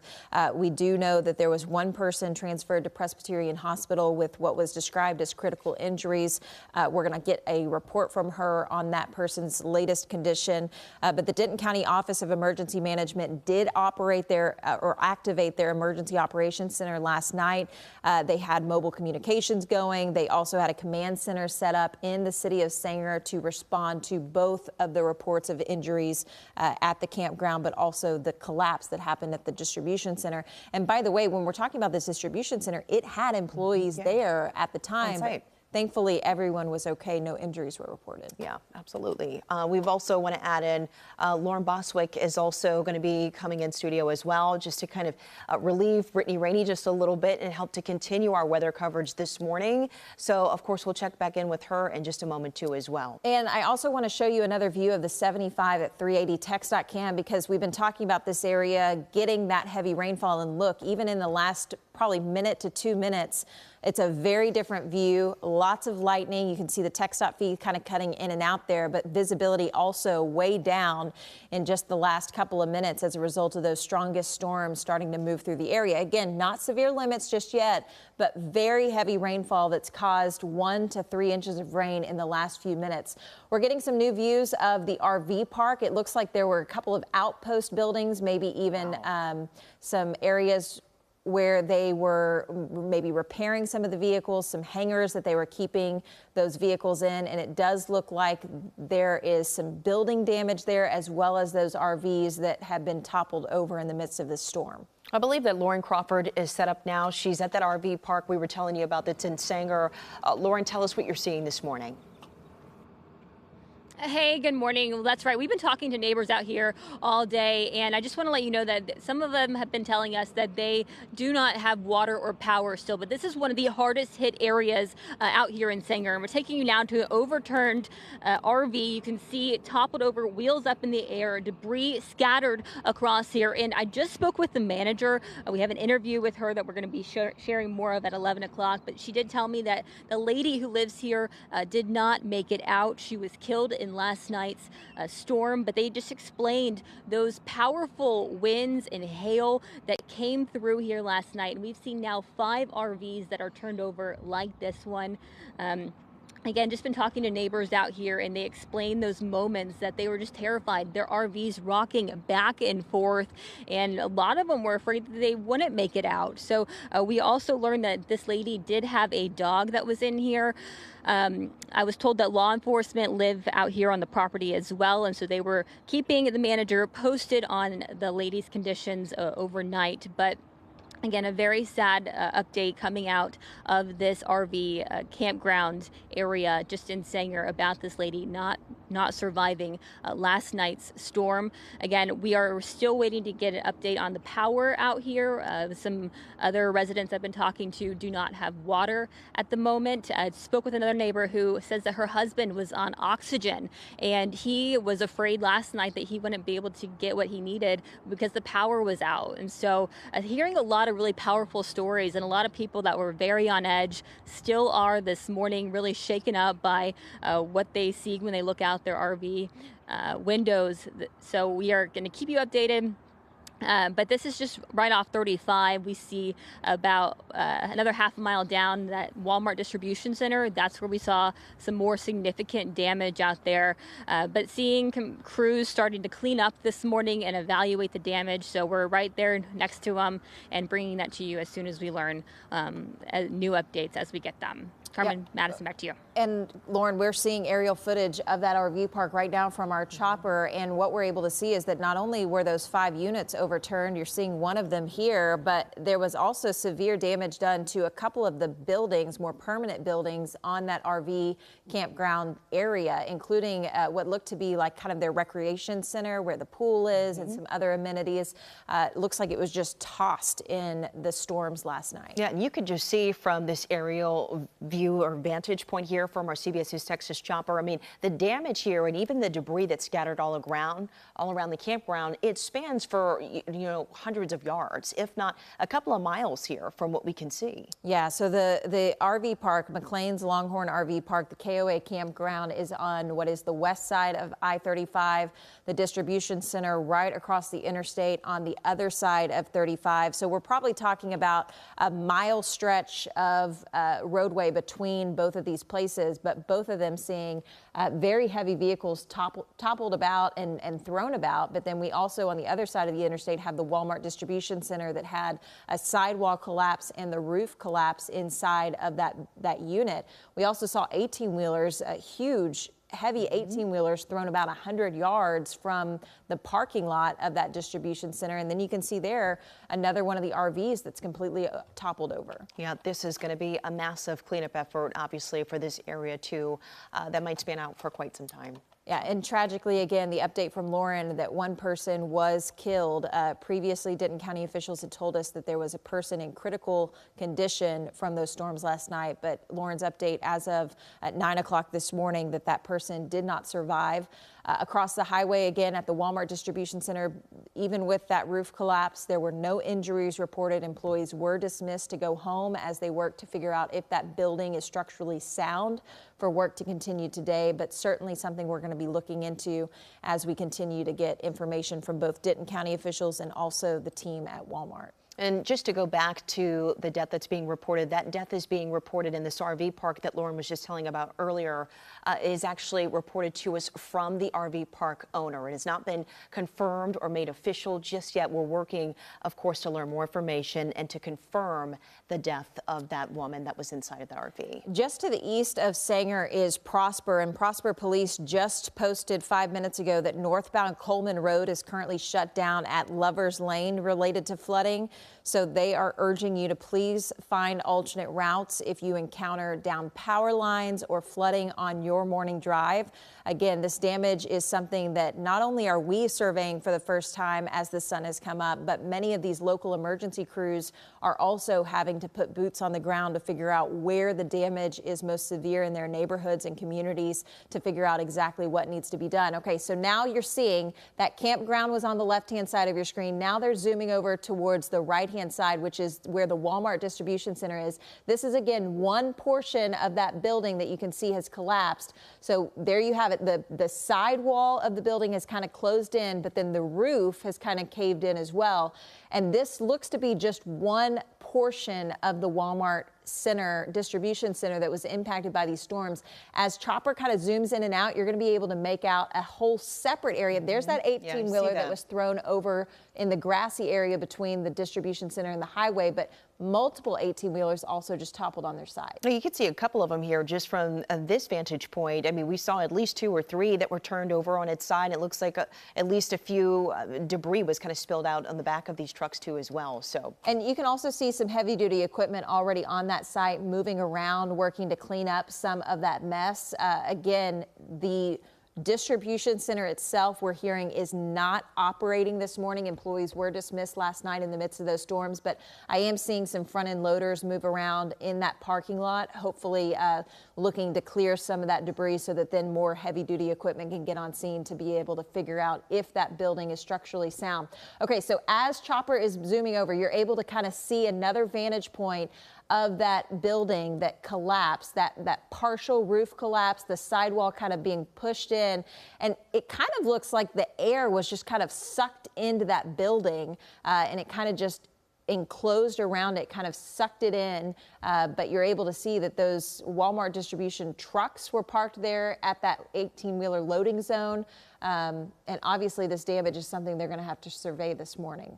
We do know that there was one person transferred to Presbyterian Hospital with what was described as critical injuries. We're going to get a report from her on that person's latest condition. But the Denton County Office of Emergency Management did operate or activate their emergency operations center last night. They had mobile communications going. They also had a command center set up in the city of Sanger to respond to both of the reports of injuries at the campground, but also the collapse that happened at the distribution center. And by the way, when we're talking about this distribution center, it had employees there at the time. Thankfully, everyone was okay. No injuries were reported. Yeah, absolutely. We've also want to add in Lauren Boswick is also going to be coming in studio as well, just to kind of relieve Brittany Rainey just a little bit and help to continue our weather coverage this morning. So, of course, we'll check back in with her in just a moment, too, as well. And I also want to show you another view of the 75 at 380 Texdot-Cam, because we've been talking about this area getting that heavy rainfall. And look, even in the last probably minute to 2 minutes, it's a very different view. Lots of lightning. You can see the TxDOT feed kind of cutting in and out there, but visibility also way down in just the last couple of minutes as a result of those strongest storms starting to move through the area. Again, not severe limits just yet, but very heavy rainfall that's caused 1 to 3 inches of rain in the last few minutes. We're getting some new views of the RV park. It looks like there were a couple of outpost buildings, maybe even some areas where they were maybe repairing some of the vehicles, some hangars that they were keeping those vehicles in. And it does look like there is some building damage there, as well as those RVs that have been toppled over in the midst of this storm. I believe that Lauren Crawford is set up now. She's at that RV park we were telling you about that's in Sanger. Lauren, tell us what you're seeing this morning. Hey, good morning. Well, that's right. We've been talking to neighbors out here all day, and I just want to let you know that some of them have been telling us that they do not have water or power still, but this is one of the hardest hit areas out here in Sanger. And we're taking you now to an overturned RV. You can see it toppled over, wheels up in the air, debris scattered across here. And I just spoke with the manager. We have an interview with her that we're going to be sharing more of at 11 o'clock, but she did tell me that the lady who lives here did not make it out. She was killed in last night's storm, but they just explained those powerful winds and hail that came through here last night. And we've seen now 5 RVs that are turned over like this one. Again, just been talking to neighbors out here, and they explained those moments that they were just terrified. Their RVs rocking back and forth, and a lot of them were afraid that they wouldn't make it out. So we also learned that this lady did have a dog that was in here. I was told that law enforcement live out here on the property as well, and so they were keeping the manager posted on the lady's conditions overnight. But again, a very sad update coming out of this RV campground area just in Sanger about this lady not surviving last night's storm. Again, we are still waiting to get an update on the power out here. Some other residents I've been talking to do not have water at the moment. I spoke with another neighbor who says that her husband was on oxygen, and he was afraid last night that he wouldn't be able to get what he needed because the power was out. And so hearing a lot of really powerful stories, and a lot of people that were very on edge still are this morning, really shaken up by what they see when they look out their RV windows. So we are going to keep you updated. But this is just right off 35. We see about another half a mile down that Walmart distribution center. That's where we saw some more significant damage out there. But seeing crews starting to clean up this morning and evaluate the damage. So we're right there next to them and bringing that to you as soon as we learn new updates as we get them. Carmen, Madison, back to you. And Lauren, we're seeing aerial footage of that RV park right now from our chopper. And what we're able to see is that not only were those 5 units overturned, you're seeing one of them here, but there was also severe damage done to a couple of the buildings, more permanent buildings on that RV campground area, including what looked to be like kind of their recreation center where the pool is and some other amenities. Looks like it was just tossed in the storms last night. Yeah, and you could just see from this aerial view or vantage point here from our CBS News Texas chopper. I mean, the damage here and even the debris that's scattered all around the campground, it spans for, hundreds of yards, if not a couple of miles here from what we can see. Yeah, so the RV park, McLean's Longhorn RV Park, the KOA campground is on what is the west side of I-35, the distribution center right across the interstate on the other side of 35. So we're probably talking about a mile stretch of roadway between both of these places, but both of them seeing very heavy vehicles toppled about and thrown about. But then we also on the other side of the interstate have the Walmart distribution center that had a sidewall collapse and the roof collapse inside of that unit. We also saw 18-wheelers, huge heavy 18-wheelers thrown about 100 yards from the parking lot of that distribution center. And then you can see there another one of the RVs that's completely toppled over. Yeah, this is going to be a massive cleanup effort, obviously, for this area, too, that might span out for quite some time. Yeah, and tragically, again, the update from Lauren that one person was killed. Previously, Denton County officials had told us that there was a person in critical condition from those storms last night. But Lauren's update as of at 9 o'clock this morning that person did not survive. Across the highway, again, at the Walmart distribution center, even with that roof collapse, there were no injuries reported. Employees were dismissed to go home as they work to figure out if that building is structurally sound for work to continue today, but certainly something we're going to be looking into as we continue to get information from both Denton County officials and also the team at Walmart. And just to go back to the death that's being reported, that death is being reported in this RV park that Lauren was just telling about earlier, is actually reported to us from the RV park owner. It has not been confirmed or made official just yet. We're working, of course, to learn more information and to confirm the death of that woman that was inside of the RV. Just to the east of Sanger is Prosper, and Prosper police just posted 5 minutes ago that northbound Coleman Road is currently shut down at Lovers Lane related to flooding. So they are urging you to please find alternate routes if you encounter down power lines or flooding on your morning drive. Again, this damage is something that not only are we surveying for the first time as the sun has come up, but many of these local emergency crews are also having to put boots on the ground to figure out where the damage is most severe in their neighborhoods and communities to figure out exactly what needs to be done. Okay, so now you're seeing that campground was on the left-hand side of your screen. Now they're zooming over towards the right-hand side, which is where the Walmart distribution center is. This is, again, one portion of that building that you can see has collapsed. So there you have it. The side wall of the building is kind of closed in, but then the roof has kind of caved in as well. And this looks to be just one portion of the Walmart distribution center that was impacted by these storms. As Chopper kind of zooms in and out, you're going to be able to make out a whole separate area. There's that 18-wheeler that was thrown over in the grassy area between the distribution center and the highway, but multiple 18-wheelers also just toppled on their side. Well, you can see a couple of them here just from this vantage point. I mean, we saw at least 2 or 3 that were turned over on its side. It looks like at least a few debris was kind of spilled out on the back of these trucks too as well. So, and you can also see some heavy-duty equipment already on that site moving around, working to clean up some of that mess. Again, the distribution center itself, we're hearing, is not operating this morning. Employees were dismissed last night in the midst of those storms, but I am seeing some front-end loaders move around in that parking lot, hopefully looking to clear some of that debris so that then more heavy-duty equipment can get on scene to be able to figure out if that building is structurally sound. Okay, so as Chopper is zooming over, you're able to kind of see another vantage point of that building that collapsed, that partial roof collapse, the sidewall kind of being pushed in. And it kind of looks like the air was just kind of sucked into that building and it kind of just enclosed around it, kind of sucked it in. But you're able to see that those Walmart distribution trucks were parked there at that 18-wheeler loading zone. And obviously this damage is something they're going to have to survey this morning.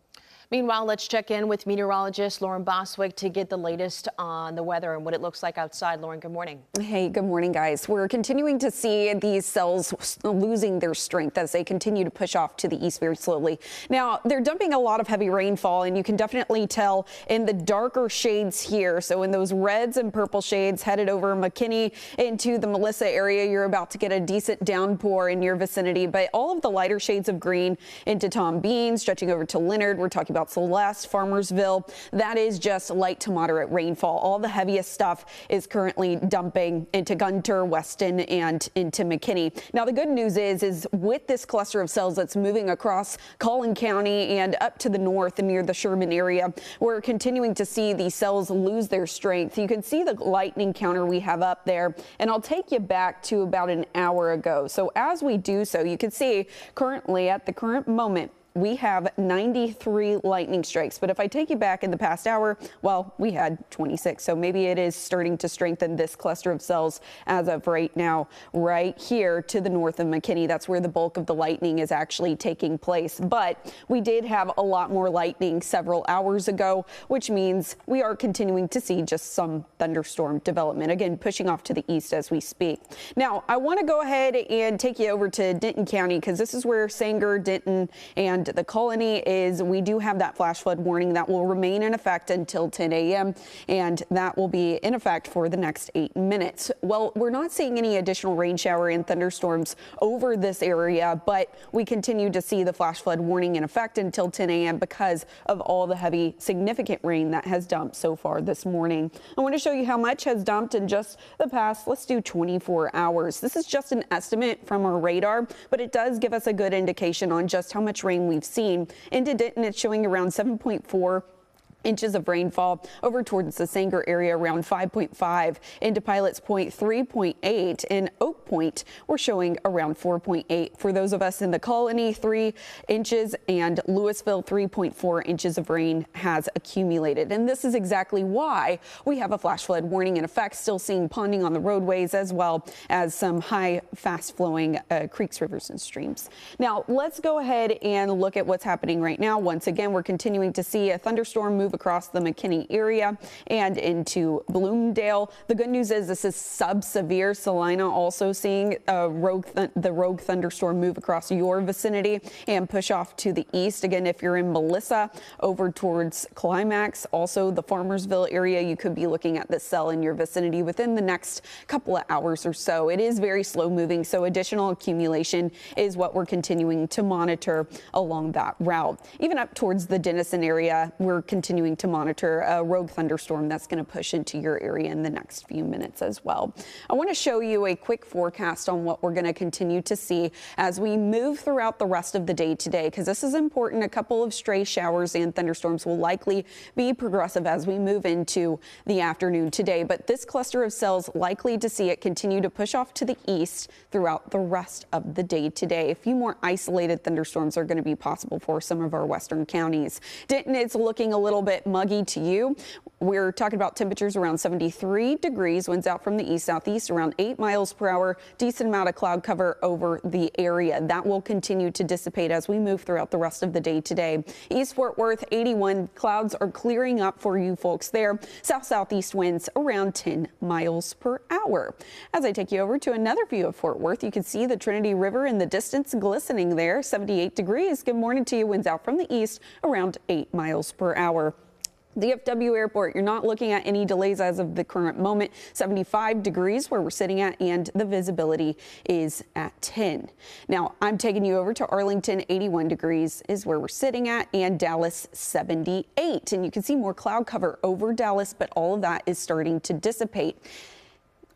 Meanwhile, let's check in with meteorologist Lauren Boswick to get the latest on the weather and what it looks like outside. Lauren, good morning. Hey, good morning, guys. We're continuing to see these cells losing their strength as they continue to push off to the east very slowly. Now, they're dumping a lot of heavy rainfall, and you can definitely tell in the darker shades here. So in those reds and purple shades headed over McKinney into the Melissa area, you're about to get a decent downpour in your vicinity. But all of the lighter shades of green into Tom Bean, stretching over to Leonard. We're talking about Celeste, Farmersville. That is just light to moderate rainfall. All the heaviest stuff is currently dumping into Gunter, Weston, and into McKinney. Now, the good news is with this cluster of cells that's moving across Collin County and up to the north and near the Sherman area, we're continuing to see these cells lose their strength. You can see the lightning counter we have up there, and I'll take you back to about an hour ago. So as we do so, you can see currently at the current moment, we have 93 lightning strikes. But if I take you back in the past hour, well, we had 26. So maybe it is starting to strengthen this cluster of cells as of right now, right here to the north of McKinney. That's where the bulk of the lightning is actually taking place. But we did have a lot more lightning several hours ago, which means we are continuing to see just some thunderstorm development, again, pushing off to the east as we speak. Now, I want to go ahead and take you over to Denton County, because this is where Sanger, Denton, and the Colony is. We do have that flash flood warning that will remain in effect until 10 a.m. and that will be in effect for the next 8 minutes. Well, we're not seeing any additional rain shower and thunderstorms over this area, but we continue to see the flash flood warning in effect until 10 a.m. because of all the heavy, significant rain that has dumped so far this morning. I want to show you how much has dumped in just the past, let's do 24 hours. This is just an estimate from our radar, but it does give us a good indication on just how much rain we've seen. Into Denton, it's showing around 7.4 inches of rainfall. Over towards the Sanger area, around 5.5. Into Pilots Point, 3.8. In Oak Point, we're showing around 4.8. For those of us in the Colony, 3 inches, and Louisville, 3.4 inches of rain has accumulated. And this is exactly why we have a flash flood warning in effect, still seeing ponding on the roadways as well as some high, fast-flowing creeks, rivers, and streams. Now, let's go ahead and look at what's happening right now. Once again, we're continuing to see a thunderstorm move across the McKinney area and into Bloomdale. The good news is this is sub-severe. Salina also seeing the rogue thunderstorm move across your vicinity and push off to the east. Again, if you're in Melissa over towards Climax, also the Farmersville area, you could be looking at this cell in your vicinity within the next couple of hours or so. It is very slow moving, so additional accumulation is what we're continuing to monitor along that route. Even up towards the Denison area, we're continuing to monitor a rogue thunderstorm that's going to push into your area in the next few minutes as well. I want to show you a quick forecast on what we're going to continue to see as we move throughout the rest of the day today, because this is important. A couple of stray showers and thunderstorms will likely be progressive as we move into the afternoon today, but this cluster of cells likely to see it continue to push off to the east throughout the rest of the day today. A few more isolated thunderstorms are going to be possible for some of our western counties. Denton, it's looking a little bit muggy to you. We're talking about temperatures around 73 degrees, winds out from the east southeast around 8 miles per hour, decent amount of cloud cover over the area. That will continue to dissipate as we move throughout the rest of the day today. East Fort Worth, 81. Clouds are clearing up for you folks there. South-southeast winds around 10 miles per hour. As I take you over to another view of Fort Worth, you can see the Trinity River in the distance glistening there, 78 degrees. Good morning to you. Winds out from the east around 8 miles per hour. DFW Airport, you're not looking at any delays as of the current moment. 75 degrees where we're sitting at, and the visibility is at 10. Now, I'm taking you over to Arlington. 81 degrees is where we're sitting at, and Dallas 78. And you can see more cloud cover over Dallas, but all of that is starting to dissipate.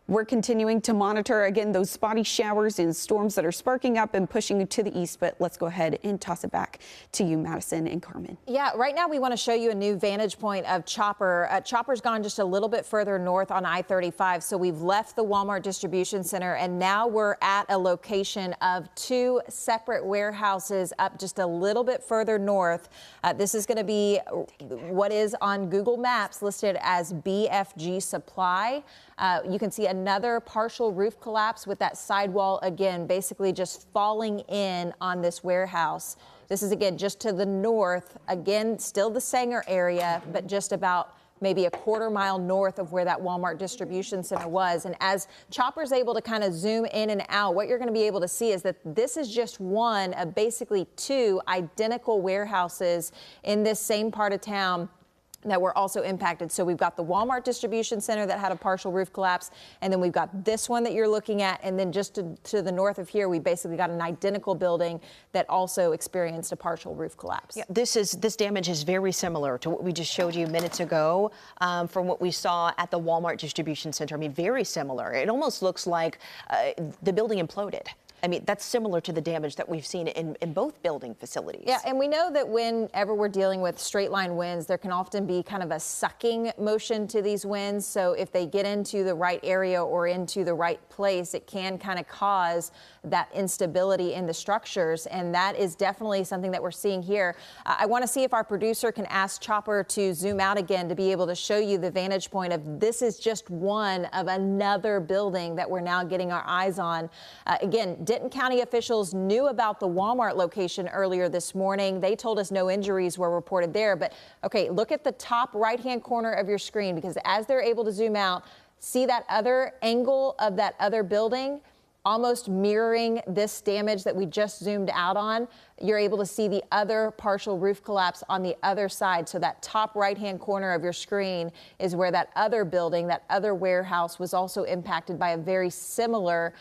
We're continuing to monitor, again, those spotty showers and storms that are sparking up and pushing to the east. But let's go ahead and toss it back to you, Madison and Carmen. Yeah, right now we want to show you a new vantage point of Chopper. Chopper's gone just a little bit further north on I-35. So we've left the Walmart distribution center, and now we're at a location of 2 separate warehouses up just a little bit further north. This is going to be what is on Google Maps listed as BFG Supply. You can see another partial roof collapse with that sidewall again, basically just falling in on this warehouse. This is again just to the north, again, still the Sanger area, but just about maybe a quarter-mile north of where that Walmart distribution center was. And as Chopper's able to kind of zoom in and out, what you're going to be able to see is that this is just one of basically 2 identical warehouses in this same part of town that were also impacted. So we've got the Walmart distribution center that had a partial roof collapse, and then we've got this one that you're looking at, and then just to the north of here, we basically got an identical building that also experienced a partial roof collapse. Yeah, this damage is very similar to what we just showed you minutes ago from what we saw at the Walmart distribution center. I mean, very similar. It almost looks like the building imploded. I mean, that's similar to the damage that we've seen in both building facilities. Yeah, and we know that whenever we're dealing with straight line winds, there can often be kind of a sucking motion to these winds. So if they get into the right area or into the right place, it can kind of cause that instability in the structures. And that is definitely something that we're seeing here. I want to see if our producer can ask Chopper to zoom out again to be able to show you the vantage point of this is just one of another building that we're now getting our eyes on. Again, Denton County officials knew about the Walmart location earlier this morning. They told us no injuries were reported there. But OK, look at the top right hand corner of your screen, because as they're able to zoom out, see that other angle of that other building almost mirroring this damage that we just zoomed out on. You're able to see the other partial roof collapse on the other side. So that top right hand corner of your screen is where that other building, that other warehouse, was also impacted by a very similar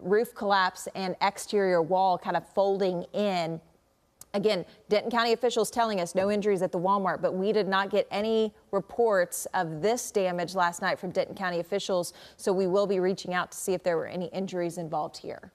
roof collapse and exterior wall kind of folding in. Again, Denton County officials telling us no injuries at the Walmart, but we did not get any reports of this damage last night from Denton County officials. So we will be reaching out to see if there were any injuries involved here.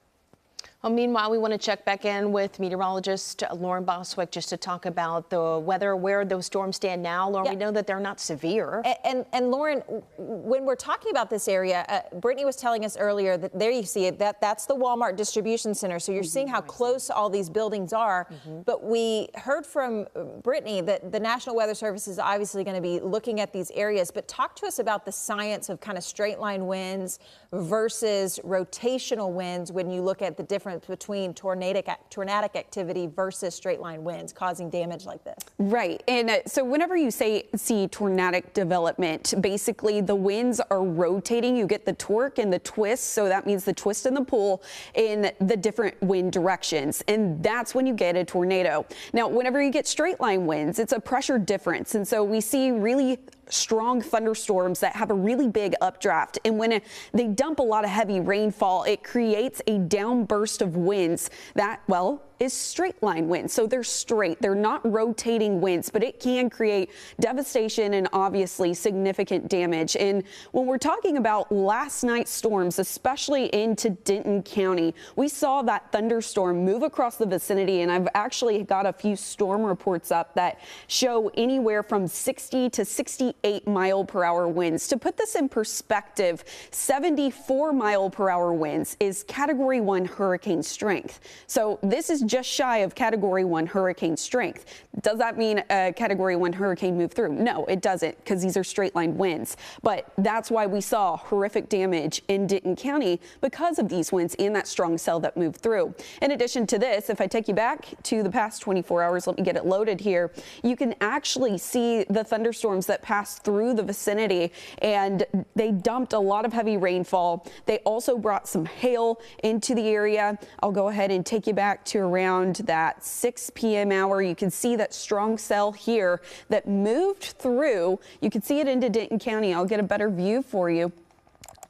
Well, meanwhile, we want to check back in with meteorologist Lauren Boswick just to talk about the weather, where those storms stand now. Lauren, we know that they're not severe. And Lauren, when we're talking about this area, Brittany was telling us earlier that there you see it, that's the Walmart distribution center. So you're seeing how close all these buildings are. But we heard from Brittany that the National Weather Service is obviously going to be looking at these areas. But talk to us about the science of kind of straight line winds versus rotational winds when you look at the difference between tornadic activity versus straight line winds causing damage like this. Right. And so whenever you see tornadic development, basically the winds are rotating. You get the torque and the twist. So that means the twist and the pull in the different wind directions. And that's when you get a tornado. Now, whenever you get straight line winds, it's a pressure difference. And so we see really strong thunderstorms that have a really big updraft. And when they dump a lot of heavy rainfall, it creates a downburst of winds that, well, is straight line winds. So they're straight. They're not rotating winds, but it can create devastation and obviously significant damage. And when we're talking about last night's storms, especially into Denton County, we saw that thunderstorm move across the vicinity. And I've actually got a few storm reports up that show anywhere from 60 to 68 mile-per-hour winds. To put this in perspective, 74 mile-per-hour winds is Category 1 hurricane strength. So this is just shy of Category 1 hurricane strength. Does that mean a Category 1 hurricane moved through? No, it doesn't, because these are straight line winds. But that's why we saw horrific damage in Denton County because of these winds and that strong cell that moved through. In addition to this, if I take you back to the past 24 hours, let me get it loaded here, you can actually see the thunderstorms that passed through the vicinity, and they dumped a lot of heavy rainfall. They also brought some hail into the area. I'll go ahead and take you back to around that 6 p.m. hour. You can see that strong cell here that moved through. You can see it into Denton County. I'll get a better view for you.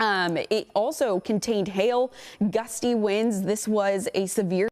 It also contained hail, gusty winds. This was a severe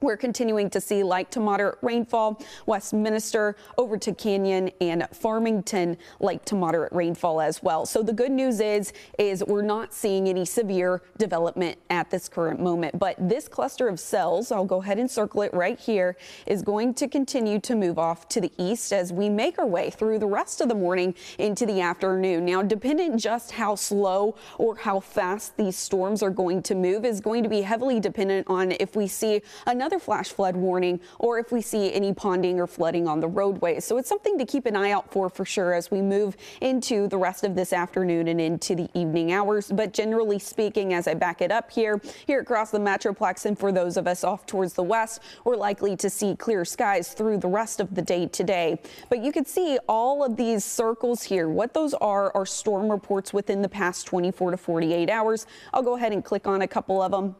We're continuing to see light to moderate rainfall, Westminster over to Canyon and Farmington, light to moderate rainfall as well. So the good news is we're not seeing any severe development at this current moment. But this cluster of cells, I'll go ahead and circle it right here, is going to continue to move off to the east as we make our way through the rest of the morning into the afternoon. Now, dependent just how slow or how fast these storms are going to move is going to be heavily dependent on if we see another flash flood warning or if we see any ponding or flooding on the roadway. So it's something to keep an eye out for sure as we move into the rest of this afternoon and into the evening hours. But generally speaking, as I back it up here across the Metroplex and for those of us off towards the west, we're likely to see clear skies through the rest of the day today. But you can see all of these circles here. What those are storm reports within the past 24 to 48 hours. I'll go ahead and click on a couple of them.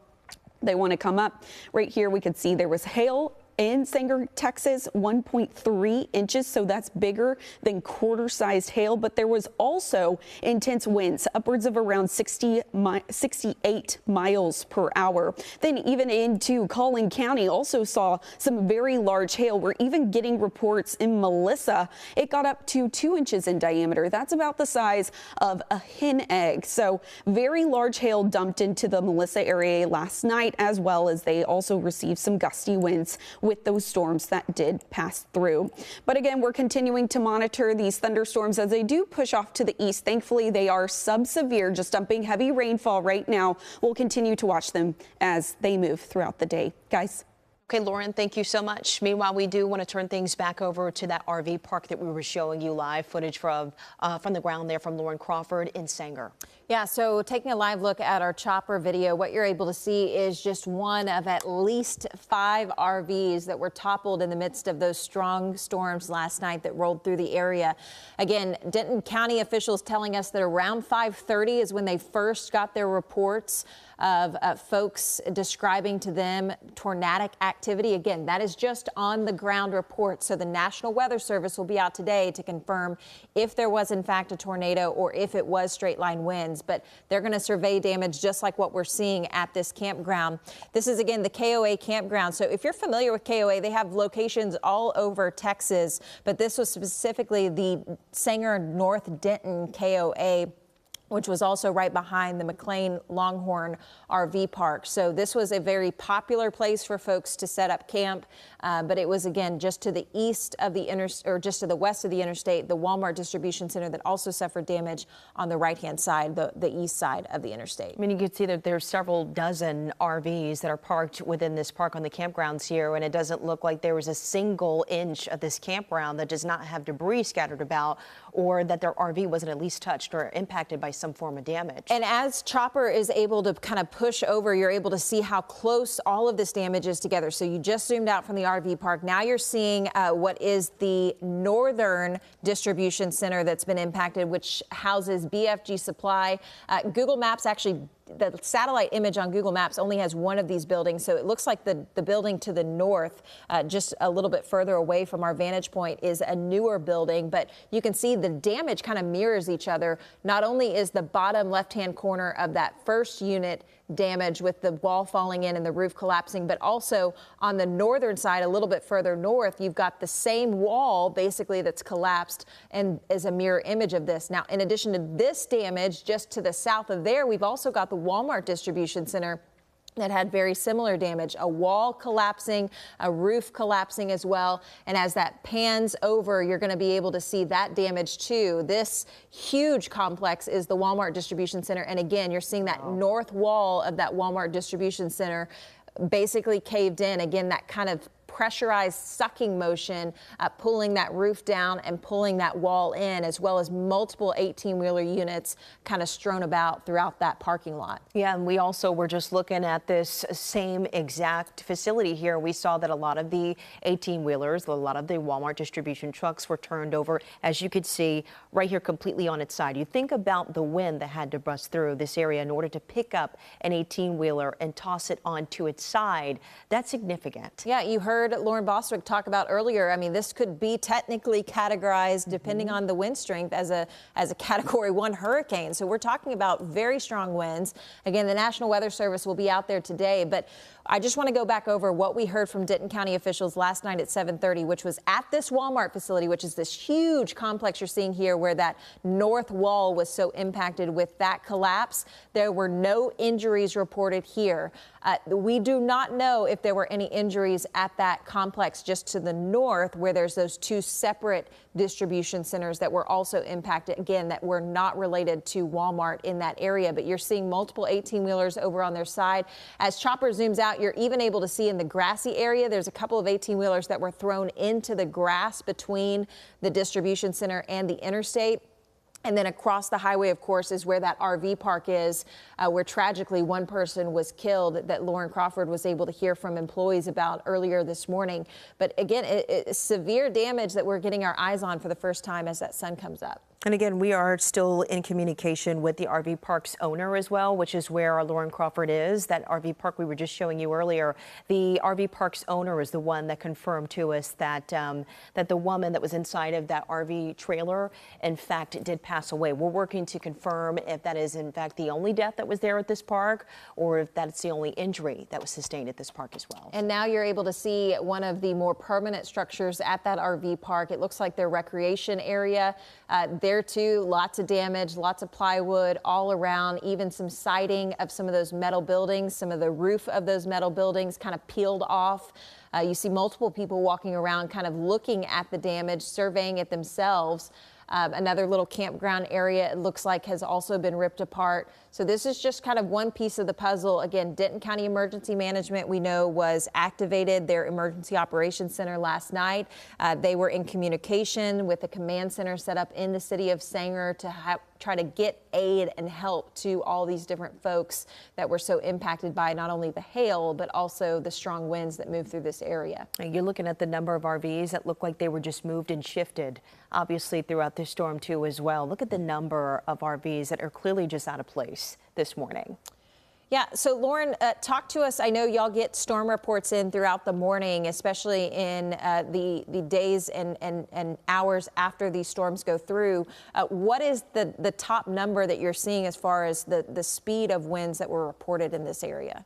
They want to come up right here. We could see there was hail in Sanger, Texas, 1.3 inches. So that's bigger than quarter-sized hail. But there was also intense winds, upwards of around 68 miles per hour. Then even into Collin County also saw some very large hail. We're even getting reports in Melissa. It got up to 2 inches in diameter. That's about the size of a hen egg. So very large hail dumped into the Melissa area last night, as well as they also received some gusty winds with those storms that did pass through. But again, we're continuing to monitor these thunderstorms as they do push off to the east. Thankfully, they are sub-severe, just dumping heavy rainfall right now. We'll continue to watch them as they move throughout the day. Guys. Okay, Lauren, thank you so much. Meanwhile, we do want to turn things back over to that RV park that we were showing you live footage from the ground there from Lauren Crawford in Sanger. Yeah, so taking a live look at our chopper video, what you're able to see is just one of at least 5 RVs that were toppled in the midst of those strong storms last night that rolled through the area. Again, Denton County officials telling us that around 5:30 is when they first got their reports of folks describing to them tornadic activity. Again, that is just on the ground report. So the National Weather Service will be out today to confirm if there was in fact a tornado or if it was straight line winds. But they're going to survey damage just like what we're seeing at this campground. This is again the KOA campground. So if you're familiar with KOA, they have locations all over Texas, but this was specifically the Sanger North Denton KOA, which was also right behind the McLean Longhorn RV park. So this was a very popular place for folks to set up camp, but it was again just to the east of the just to the west of the interstate, the Walmart distribution center that also suffered damage on the right-hand side, the east side of the interstate. I mean, you can see that there's several dozen RVs that are parked within this park on the campgrounds here, and it doesn't look like there was a single inch of this campground that does not have debris scattered about, or that their RV wasn't at least touched or impacted by some form of damage. And as Chopper is able to kind of push over, you're able to see how close all of this damage is together. So you just zoomed out from the RV park. Now you're seeing what is the northern distribution center that's been impacted, which houses BFG Supply. Google Maps actually, the satellite image on Google Maps only has one of these buildings, so it looks like the building to the north, just a little bit further away from our vantage point, is a newer building, but you can see the damage kind of mirrors each other. Not only is the bottom left-hand corner of that first unit damage with the wall falling in and the roof collapsing, but also on the northern side, a little bit further north, you've got the same wall basically that's collapsed and is a mirror image of this. Now, in addition to this damage, just to the south of there, we've also got the Walmart distribution center that had very similar damage, a wall collapsing, a roof collapsing as well. And as that pans over, you're going to be able to see that damage too. This huge complex is the Walmart distribution center. And again, you're seeing that north wall of that Walmart distribution center basically caved in. Again, that kind of pressurized sucking motion, pulling that roof down and pulling that wall in, as well as multiple 18-wheeler units kind of strewn about throughout that parking lot. Yeah, and we also were just looking at this same exact facility here. We saw that a lot of the 18-wheelers, a lot of the Walmart distribution trucks were turned over, as you could see right here, completely on its side. You think about the wind that had to bust through this area in order to pick up an 18-wheeler and toss it onto its side. That's significant. Yeah, you heard heard Lauren Bostwick talk about earlier, I mean, this could be technically categorized, depending on the wind strength, as a Category 1 hurricane. So we're talking about very strong winds. Again, the National Weather Service will be out there today, but I just want to go back over what we heard from Denton County officials last night at 7:30, which was at this Walmart facility, which is this huge complex you're seeing here where that north wall was so impacted with that collapse. There were no injuries reported here. We do not know if there were any injuries at that complex just to the north where there's those two separate distribution centers that were also impacted, again, that were not related to Walmart in that area. But you're seeing multiple 18-wheelers over on their side. As Chopper zooms out, you're even able to see in the grassy area, there's a couple of 18-wheelers that were thrown into the grass between the distribution center and the interstate. And then across the highway, of course, is where that RV park is, where tragically one person was killed that Lauren Crawford was able to hear from employees about earlier this morning. But again, it's severe damage that we're getting our eyes on for the first time as that sun comes up. And again, we are still in communication with the RV park's owner as well, which is where our Lauren Crawford is. That RV park we were just showing you earlier. The RV park's owner is the one that confirmed to us that that the woman that was inside of that RV trailer, in fact, did pass away. We're working to confirm if that is in fact the only death that was there at this park, or if that's the only injury that was sustained at this park as well. And now you're able to see one of the more permanent structures at that RV park. It looks like their recreation area. There too, lots of damage, lots of plywood all around, even some siding of some of those metal buildings, some of the roof of those metal buildings kind of peeled off. You see multiple people walking around kind of looking at the damage, surveying it themselves. Another little campground area, it looks like, has also been ripped apart. So this is just kind of one piece of the puzzle. Again, Denton County Emergency Management, we know, was activated their Emergency Operations Center last night. They were in communication with the command center set up in the city of Sanger to try to get aid and help to all these different folks that were so impacted by not only the hail, but also the strong winds that moved through this area. And you're looking at the number of RVs that look like they were just moved and shifted, obviously, throughout this storm, too, as well. Look at the number of RVs that are clearly just out of place this morning. Yeah, so Lauren, talk to us. I know y'all get storm reports in throughout the morning, especially in the days and hours after these storms go through. What is the top number that you're seeing as far as the speed of winds that were reported in this area?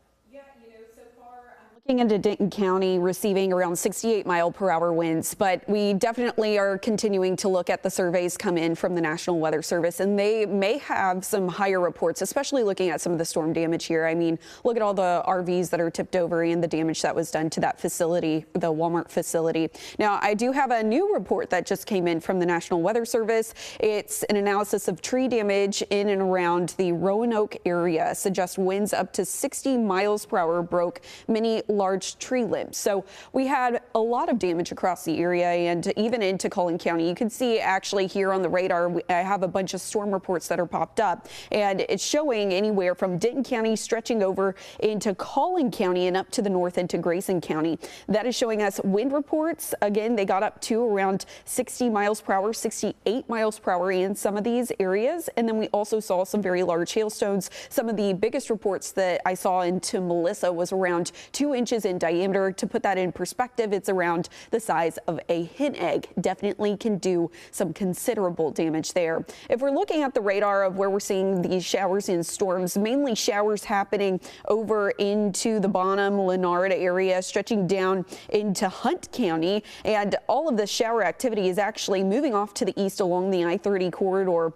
Into Denton County, receiving around 68-mile-per-hour winds, but we definitely are continuing to look at the surveys come in from the National Weather Service, and they may have some higher reports, especially looking at some of the storm damage here. I mean, look at all the RVs that are tipped over and the damage that was done to that facility, the Walmart facility. Now, I do have a new report that just came in from the National Weather Service. It's an analysis of tree damage in and around the Roanoke area. Suggests winds up to 60 miles per hour broke many large tree limbs. So we had a lot of damage across the area and even into Collin County. You can see actually here on the radar, I have a bunch of storm reports that are popped up, and it's showing anywhere from Denton County stretching over into Collin County and up to the north into Grayson County. That is showing us wind reports. Again, they got up to around 60 miles per hour, 68 miles per hour in some of these areas. And then we also saw some very large hailstones. Some of the biggest reports that I saw into Melissa was around 2 inches in diameter. To put that in perspective, it's around the size of a hen egg. Definitely can do some considerable damage there. If we're looking at the radar of where we're seeing these showers and storms, mainly showers happening over into the Bonham, Leonard area, stretching down into Hunt County, and all of the shower activity is actually moving off to the east along the I-30 corridor,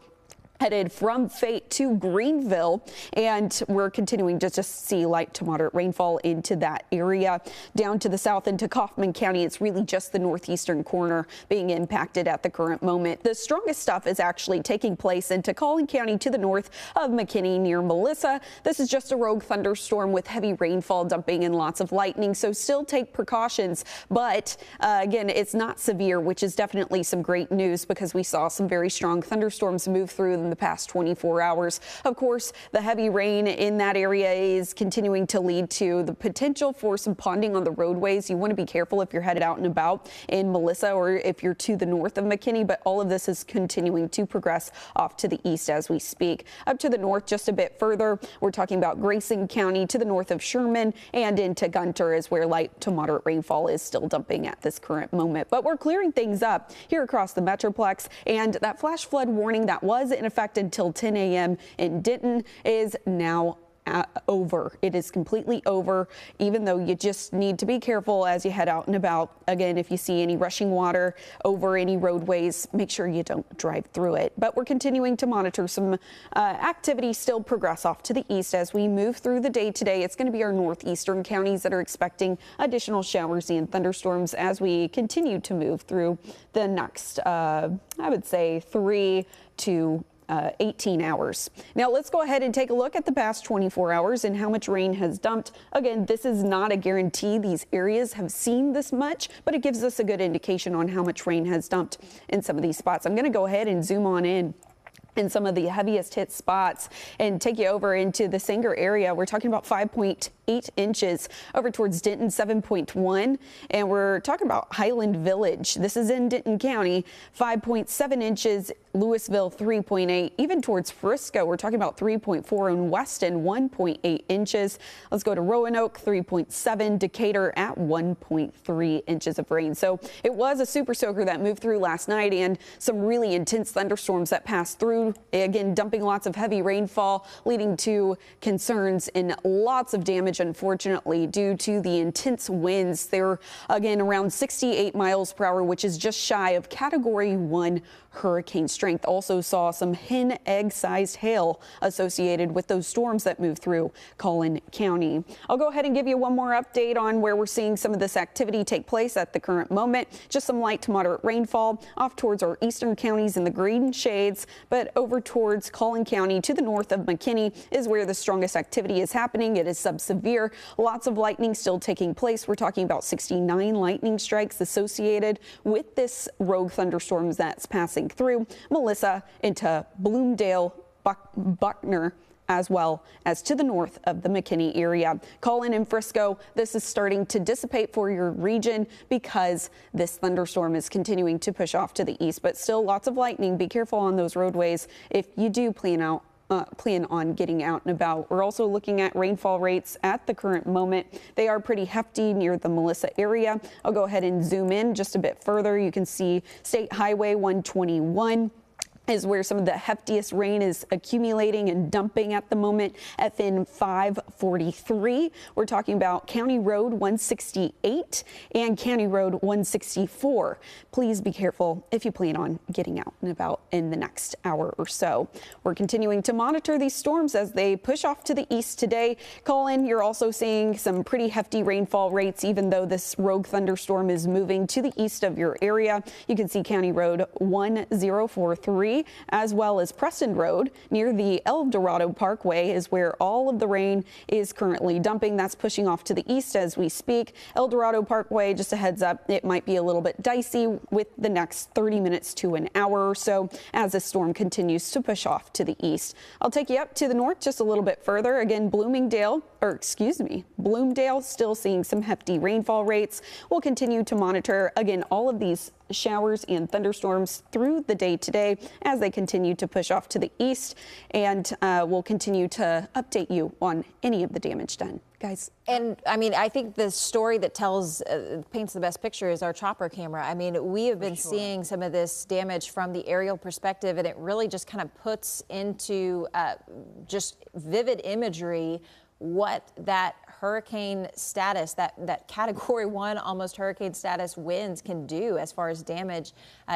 headed from Fate to Greenville, and we're continuing to just see light to moderate rainfall into that area. Down to the south into Kaufman County, it's really just the northeastern corner being impacted at the current moment. The strongest stuff is actually taking place into Collin County to the north of McKinney near Melissa. This is just a rogue thunderstorm with heavy rainfall dumping and lots of lightning, so still take precautions. But again, it's not severe, which is definitely some great news because we saw some very strong thunderstorms move through within the past 24 hours. Of course, the heavy rain in that area is continuing to lead to the potential for some ponding on the roadways. You want to be careful if you're headed out and about in Melissa or if you're to the north of McKinney, but all of this is continuing to progress off to the east as we speak. Up to the north just a bit further, we're talking about Grayson County to the north of Sherman and into Gunter is where light to moderate rainfall is still dumping at this current moment. But we're clearing things up here across the Metroplex, and that flash flood warning that was in effect until 10 a.m. in Denton is now over. It is completely over, even though you just need to be careful as you head out and about. Again, if you see any rushing water over any roadways, make sure you don't drive through it. But we're continuing to monitor some activity still progress off to the east as we move through the day today. It's going to be our northeastern counties that are expecting additional showers and thunderstorms as we continue to move through the next, I would say, 3 to 18 hours. Now let's go ahead and take a look at the past 24 hours and how much rain has dumped. Again, this is not a guarantee these areas have seen this much, but it gives us a good indication on how much rain has dumped in some of these spots. I'm going to go ahead and zoom on in some of the heaviest hit spots and take you over into the Sanger area. We're talking about 5.8 inches over towards Denton, 7.1. And we're talking about Highland Village. This is in Denton County, 5.7 inches. Louisville, 3.8. Even towards Frisco, we're talking about 3.4 in Weston, 1.8 inches. Let's go to Roanoke, 3.7. Decatur at 1.3 inches of rain. So it was a super soaker that moved through last night and some really intense thunderstorms that passed through. Again, dumping lots of heavy rainfall, leading to concerns and lots of damage, unfortunately, due to the intense winds. They're, again, around 68 miles per hour, which is just shy of Category 1 hurricane strength. Also saw some hen egg sized hail associated with those storms that moved through Collin County. I'll go ahead and give you one more update on where we're seeing some of this activity take place at the current moment. Just some light to moderate rainfall off towards our eastern counties in the green shades, but over towards Collin County to the north of McKinney is where the strongest activity is happening. It is subsevere. Lots of lightning still taking place. We're talking about 69 lightning strikes associated with this rogue thunderstorms that's passing through Melissa into Bloomdale, Buckner, as well as to the north of the McKinney area. Collin and Frisco, this is starting to dissipate for your region because this thunderstorm is continuing to push off to the east, but still lots of lightning. Be careful on those roadways if you do plan on getting out and about. We're also looking at rainfall rates at the current moment. They are pretty hefty near the Melissa area. I'll go ahead and zoom in just a bit further. You can see State Highway 121 is where some of the heftiest rain is accumulating and dumping at the moment. FN 543. We're talking about County Road 168 and County Road 164. Please be careful if you plan on getting out and about in the next hour or so. We're continuing to monitor these storms as they push off to the east today. Collin, you're also seeing some pretty hefty rainfall rates, even though this rogue thunderstorm is moving to the east of your area. You can see County Road 1043. As well as Preston Road near the El Dorado Parkway is where all of the rain is currently dumping. That's pushing off to the east as we speak. El Dorado Parkway, just a heads up, it might be a little bit dicey with the next 30 minutes to an hour or so as the storm continues to push off to the east. I'll take you up to the north just a little bit further. Again, Bloomingdale, Bloomdale still seeing some hefty rainfall rates. We'll continue to monitor, again, all of these showers and thunderstorms through the day today as they continue to push off to the east, and we'll continue to update you on any of the damage done, guys. And I mean, I think the story that paints the best picture is our chopper camera. I mean, we have been seeing some of this damage from the aerial perspective, and it really just kind of puts into just vivid imagery what that hurricane status, that Category 1 almost hurricane status winds can do as far as damage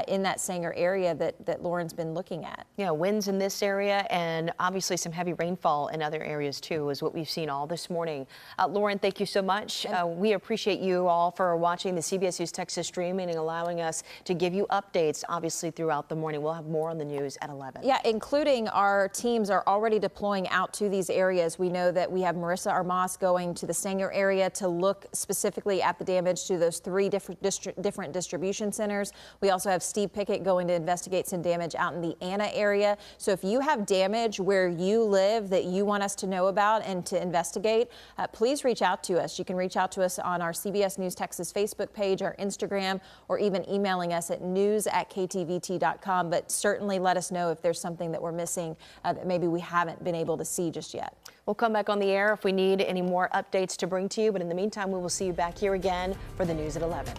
in that Sanger area that Lauren's been looking at. Yeah, winds in this area and obviously some heavy rainfall in other areas too is what we've seen all this morning. Lauren, thank you so much. We appreciate you all for watching the CBS News Texas streaming and allowing us to give you updates obviously throughout the morning. We'll have more on the news at 11. Yeah, including our teams are already deploying out to these areas. We know that we have have Marissa Armas going to the Sanger area to look specifically at the damage to those 3 different distribution centers. We also have Steve Pickett going to investigate some damage out in the Anna area. So if you have damage where you live that you want us to know about and to investigate, please reach out to us. You can reach out to us on our CBS News Texas Facebook page, our Instagram, or even emailing us at news@ktvt.com. But certainly let us know if there's something that we're missing that maybe we haven't been able to see just yet. We'll come back on the air if we need any more updates to bring to you. But in the meantime, we will see you back here again for the news at 11.